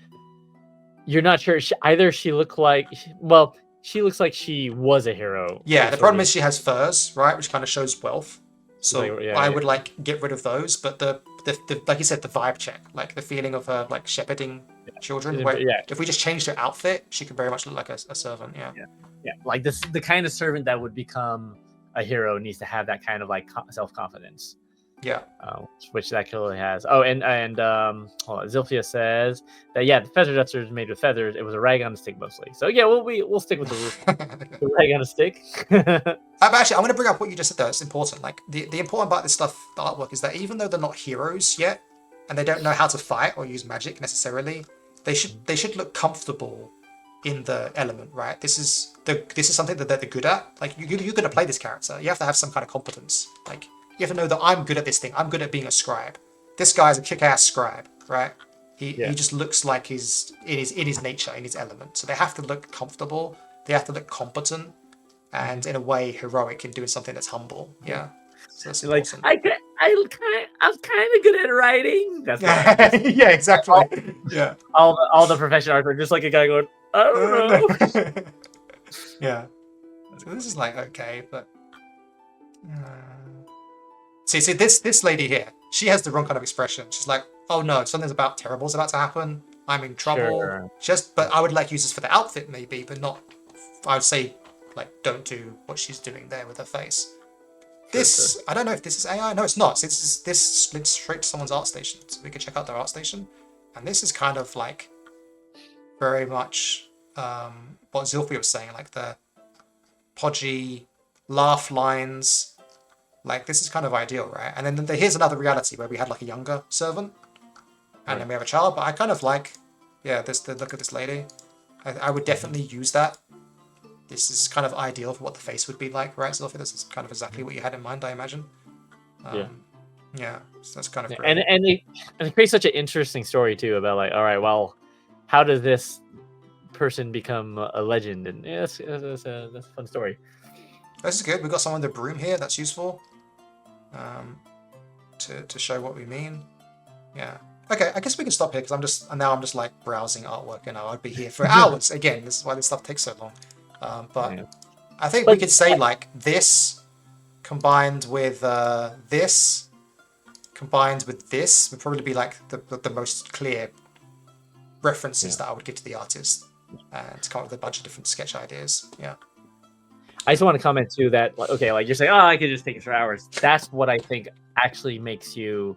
you're not sure. Either she looked like, well, she looks like she was a hero. Yeah, the problem is she has furs, right, which kind of shows wealth. So I would like get rid of those, but the like you said, the vibe check, like the feeling of her like shepherding children. Where if we just changed her outfit, she could very much look like a servant. Yeah. Like this, the kind of servant that would become a hero needs to have that kind of like self-confidence. Yeah. Which that clearly has. Oh, and hold on. Zilphia says that the feather duster is made with feathers. It was a rag on a stick mostly. So yeah, we'll stick with the rag on a stick. Actually, I'm going to bring up what you just said there. It's important. Like the important about this stuff, the artwork, is that even though they're not heroes yet, and they don't know how to fight or use magic necessarily, they should look comfortable in the element, right? This is something that they're good at. Like you're going to play this character, you have to have some kind of competence. Like, you have to know that I'm good at this thing. I'm good at being a scribe. This guy's a kick-ass scribe, right? He just looks like he's in his nature, in his element. So they have to look comfortable. They have to look competent, and in a way heroic in doing something that's humble. Yeah. So that's like important. I'm kind of good at writing. That's yeah, exactly. Yeah. All the professional art are just like a guy going, I don't know. Yeah. So this is like okay, but. See, this lady here, she has the wrong kind of expression. She's like, oh no, something's terrible's about to happen. I'm in trouble. Sure. But I would like use this for the outfit maybe, but not, I would say, like, don't do what she's doing there with her face. Sure. I don't know if this is AI. No, it's not. This splits straight to someone's art station. So we can check out their art station. And this is kind of like very much what Zilphia was saying, like the podgy laugh lines. Like, this is kind of ideal, right? And then here's another reality where we had like a younger servant, and then we have a child. But I kind of like, the look at this lady. I would definitely use that. This is kind of ideal for what the face would be like, right, Zilphia? This is kind of exactly what you had in mind, I imagine. Yeah. So that's kind of great. And they create such an interesting story too about like, all right, well, how does this person become a legend? And that's a fun story. This is good. We've got someone with a broom here. That's useful. To show what we mean. Yeah. Okay, I guess we can stop here because I'm just like browsing artwork, and I'd be here for hours. Again, this is why this stuff takes so long. I think we could say like this combined with this would probably be like the most clear references that I would give to the artist, to come up with a bunch of different sketch ideas. Yeah. I just want to comment too that, okay, like you're saying, I could just take it for hours. That's what I think actually makes you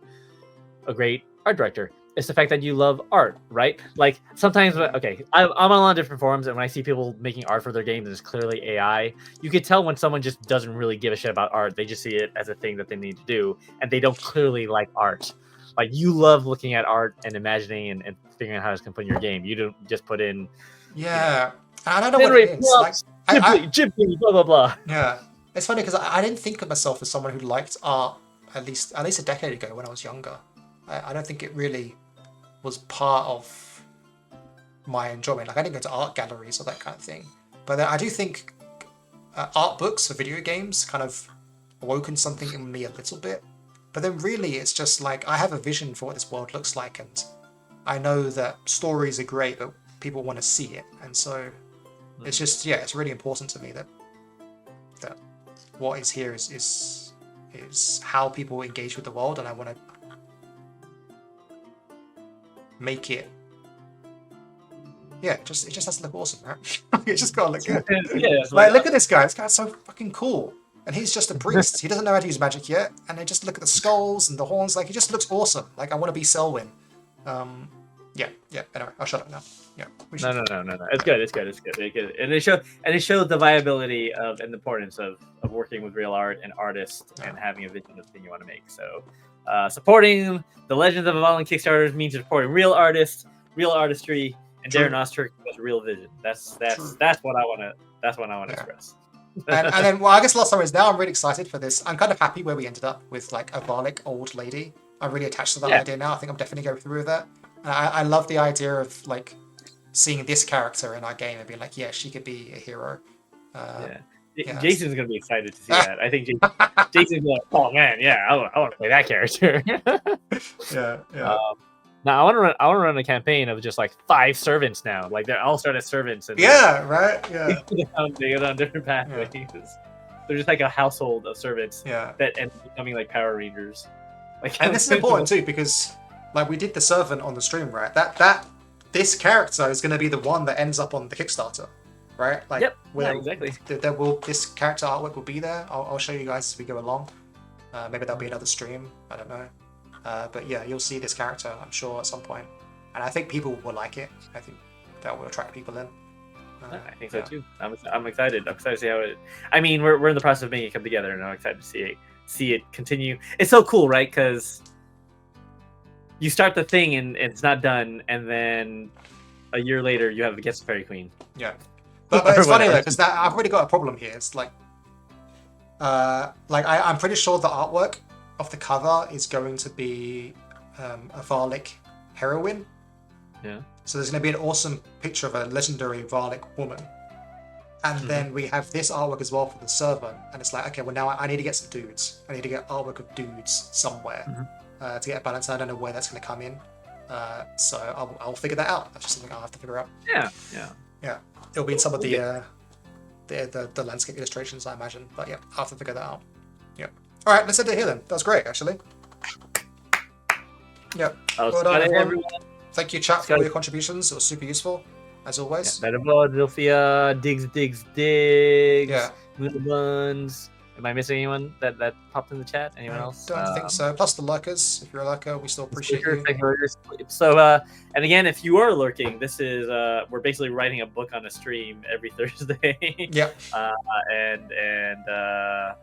a great art director. It's the fact that you love art, right? Like sometimes, okay, I'm on a lot of different forums, and when I see people making art for their games, and it's clearly AI, you can tell when someone just doesn't really give a shit about art. They just see it as a thing that they need to do, and they don't clearly like art. Like, you love looking at art and imagining and figuring out how it's going to put in your game. You don't just put in... Yeah. I don't know what it is. Ghibli, blah, blah, blah. Yeah. It's funny because I didn't think of myself as someone who liked art at least a decade ago when I was younger. I don't think it really was part of my enjoyment. Like, I didn't go to art galleries or that kind of thing. But then I do think art books for video games kind of awoken something in me a little bit. But then really it's just like, I have a vision for what this world looks like, and I know that stories are great, but people want to see it. And so it's just, it's really important to me that what is here is how people engage with the world, and I want to make it. Yeah, it just has to look awesome, right? It's just gotta look good. Yeah, like, look at this guy. This guy's so fucking cool. and he's just a priest. He doesn't know how to use magic yet, and they just look at the skulls and the horns. Like, he just looks awesome. Like, I want to be Selwyn. Yeah. Anyway, I'll shut up now. Yeah. No. It's good. And it showed the viability of and the importance of working with real art and artists and having a vision of the thing you want to make. So, supporting the Legends of Avallen Kickstarters means supporting real artists, real artistry, and Darren Oster has a real vision. That's what I want to. That's what I want to express. and then, well, I guess last time is now. I'm really excited for this. I'm kind of happy where we ended up with like a Varlic old lady. I'm really attached to that idea now. I think I'm definitely going through with that. And I love the idea of like seeing this character in our game and being like, yeah, she could be a hero. Jason's gonna be excited to see that. I think Jason's like, oh man, yeah, I want to play that character. yeah. Now I want to run a campaign of just like 5 servants now. Like they're all start as servants. And right. they go down different pathways. Yeah. They're just like a household of servants. Yeah. That end up becoming like Power Rangers. Like, and this is important too because like we did the servant on the stream, right? That this character is going to be the one that ends up on the Kickstarter, right? Like, exactly. This character artwork will be there. I'll show you guys as we go along. Maybe there'll be another stream. I don't know. But yeah, you'll see this character, I'm sure, at some point. And I think people will like it. I think that will attract people in. I think so too. I'm excited. I'm excited to see how it. I mean, we're in the process of making it come together, and I'm excited to see it continue. It's so cool, right? Because you start the thing and it's not done, and then a year later you have the Guest Fairy Queen. Yeah, but it's funny though because I've already got a problem here. It's like I'm pretty sure the artwork of the cover is going to be a Varlic heroine. Yeah. So there's going to be an awesome picture of a legendary Varlic woman. And then we have this artwork as well for the servant. And it's like, okay, well now I need to get some dudes. I need to get artwork of dudes somewhere to get a balance. I don't know where that's going to come in. So I'll figure that out. That's just something I'll have to figure out. Yeah. It'll be in some of the landscape illustrations, I imagine. But yeah, I'll have to figure that out. Yeah. All right, let's end it here then. That was great, actually. Yeah. Well done, everyone. Thank you, chat, for all your contributions. It was super useful, as always. Better blood, Zilphia, digs. Yeah. Little buns. Am I missing anyone that popped in the chat? Anyone else? Don't think so. Plus the lurkers. If you're a lurker, we still appreciate you. So, and again, if you are lurking, this is we're basically writing a book on a stream every Thursday. Yep. And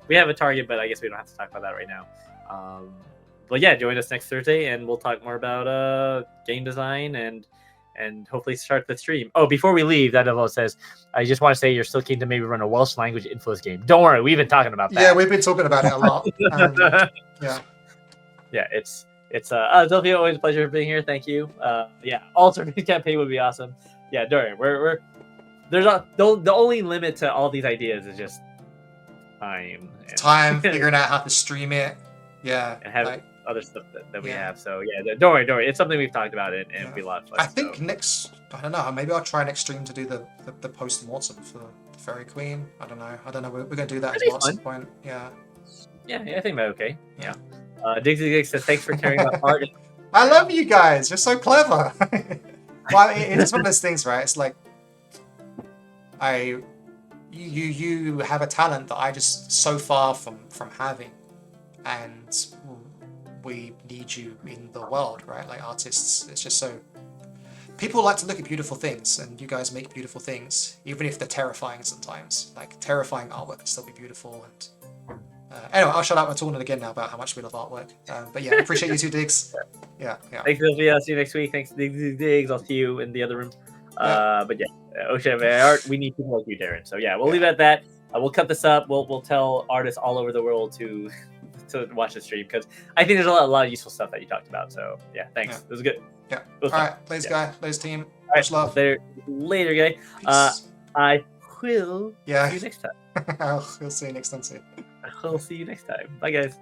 we have a target, but I guess we don't have to talk about that right now. But yeah, join us next Thursday, and we'll talk more about game design and hopefully start the stream. Oh, before we leave, that Evo says, I just want to say you're still keen to maybe run a Welsh language influence game. Don't worry, we've been talking about that. Yeah, we've been talking about it a lot. Yeah, it's Zilphia, always a pleasure being here. Thank you. Alternate campaign would be awesome. Yeah, Dorian, we're there's the only limit to all these ideas is just time. Figuring out how to stream it. Yeah, and have other stuff that we have. So yeah, don't worry. It's something we've talked about it, and it'll be a lot of fun. I think next, I don't know. Maybe I'll try next stream to do the post mortem for the Fairy Queen. I don't know. We're gonna do that as well at some point. Yeah. Yeah, I think that's okay. Yeah. Diggsy says thanks for caring about art. I love you guys. You're so clever. Well, it's one of those things, right? It's like you have a talent that I just so far from having. And we need you in the world, right? Like artists, it's just so... People like to look at beautiful things, and you guys make beautiful things, even if they're terrifying sometimes. Like, terrifying artwork can still be beautiful. And anyway, I'll shut up. We're talking again now about how much we love artwork. But yeah, appreciate you too, Diggs. Yeah. Thanks, Sylvia. I'll see you next week. Thanks, Diggs. I'll see you in the other room. But yeah, Ocean Art, we need people like you, Darren. So yeah, we'll leave it at that. We'll cut this up. We'll tell artists all over the world to watch the stream because I think there's a lot of useful stuff that you talked about. So yeah, thanks. It was good. Yeah. All right, Blaze guy, Blaze team. Much love. Later, guy. I will see you next time. I'll see you next time too. I'll see you next time. Bye, guys.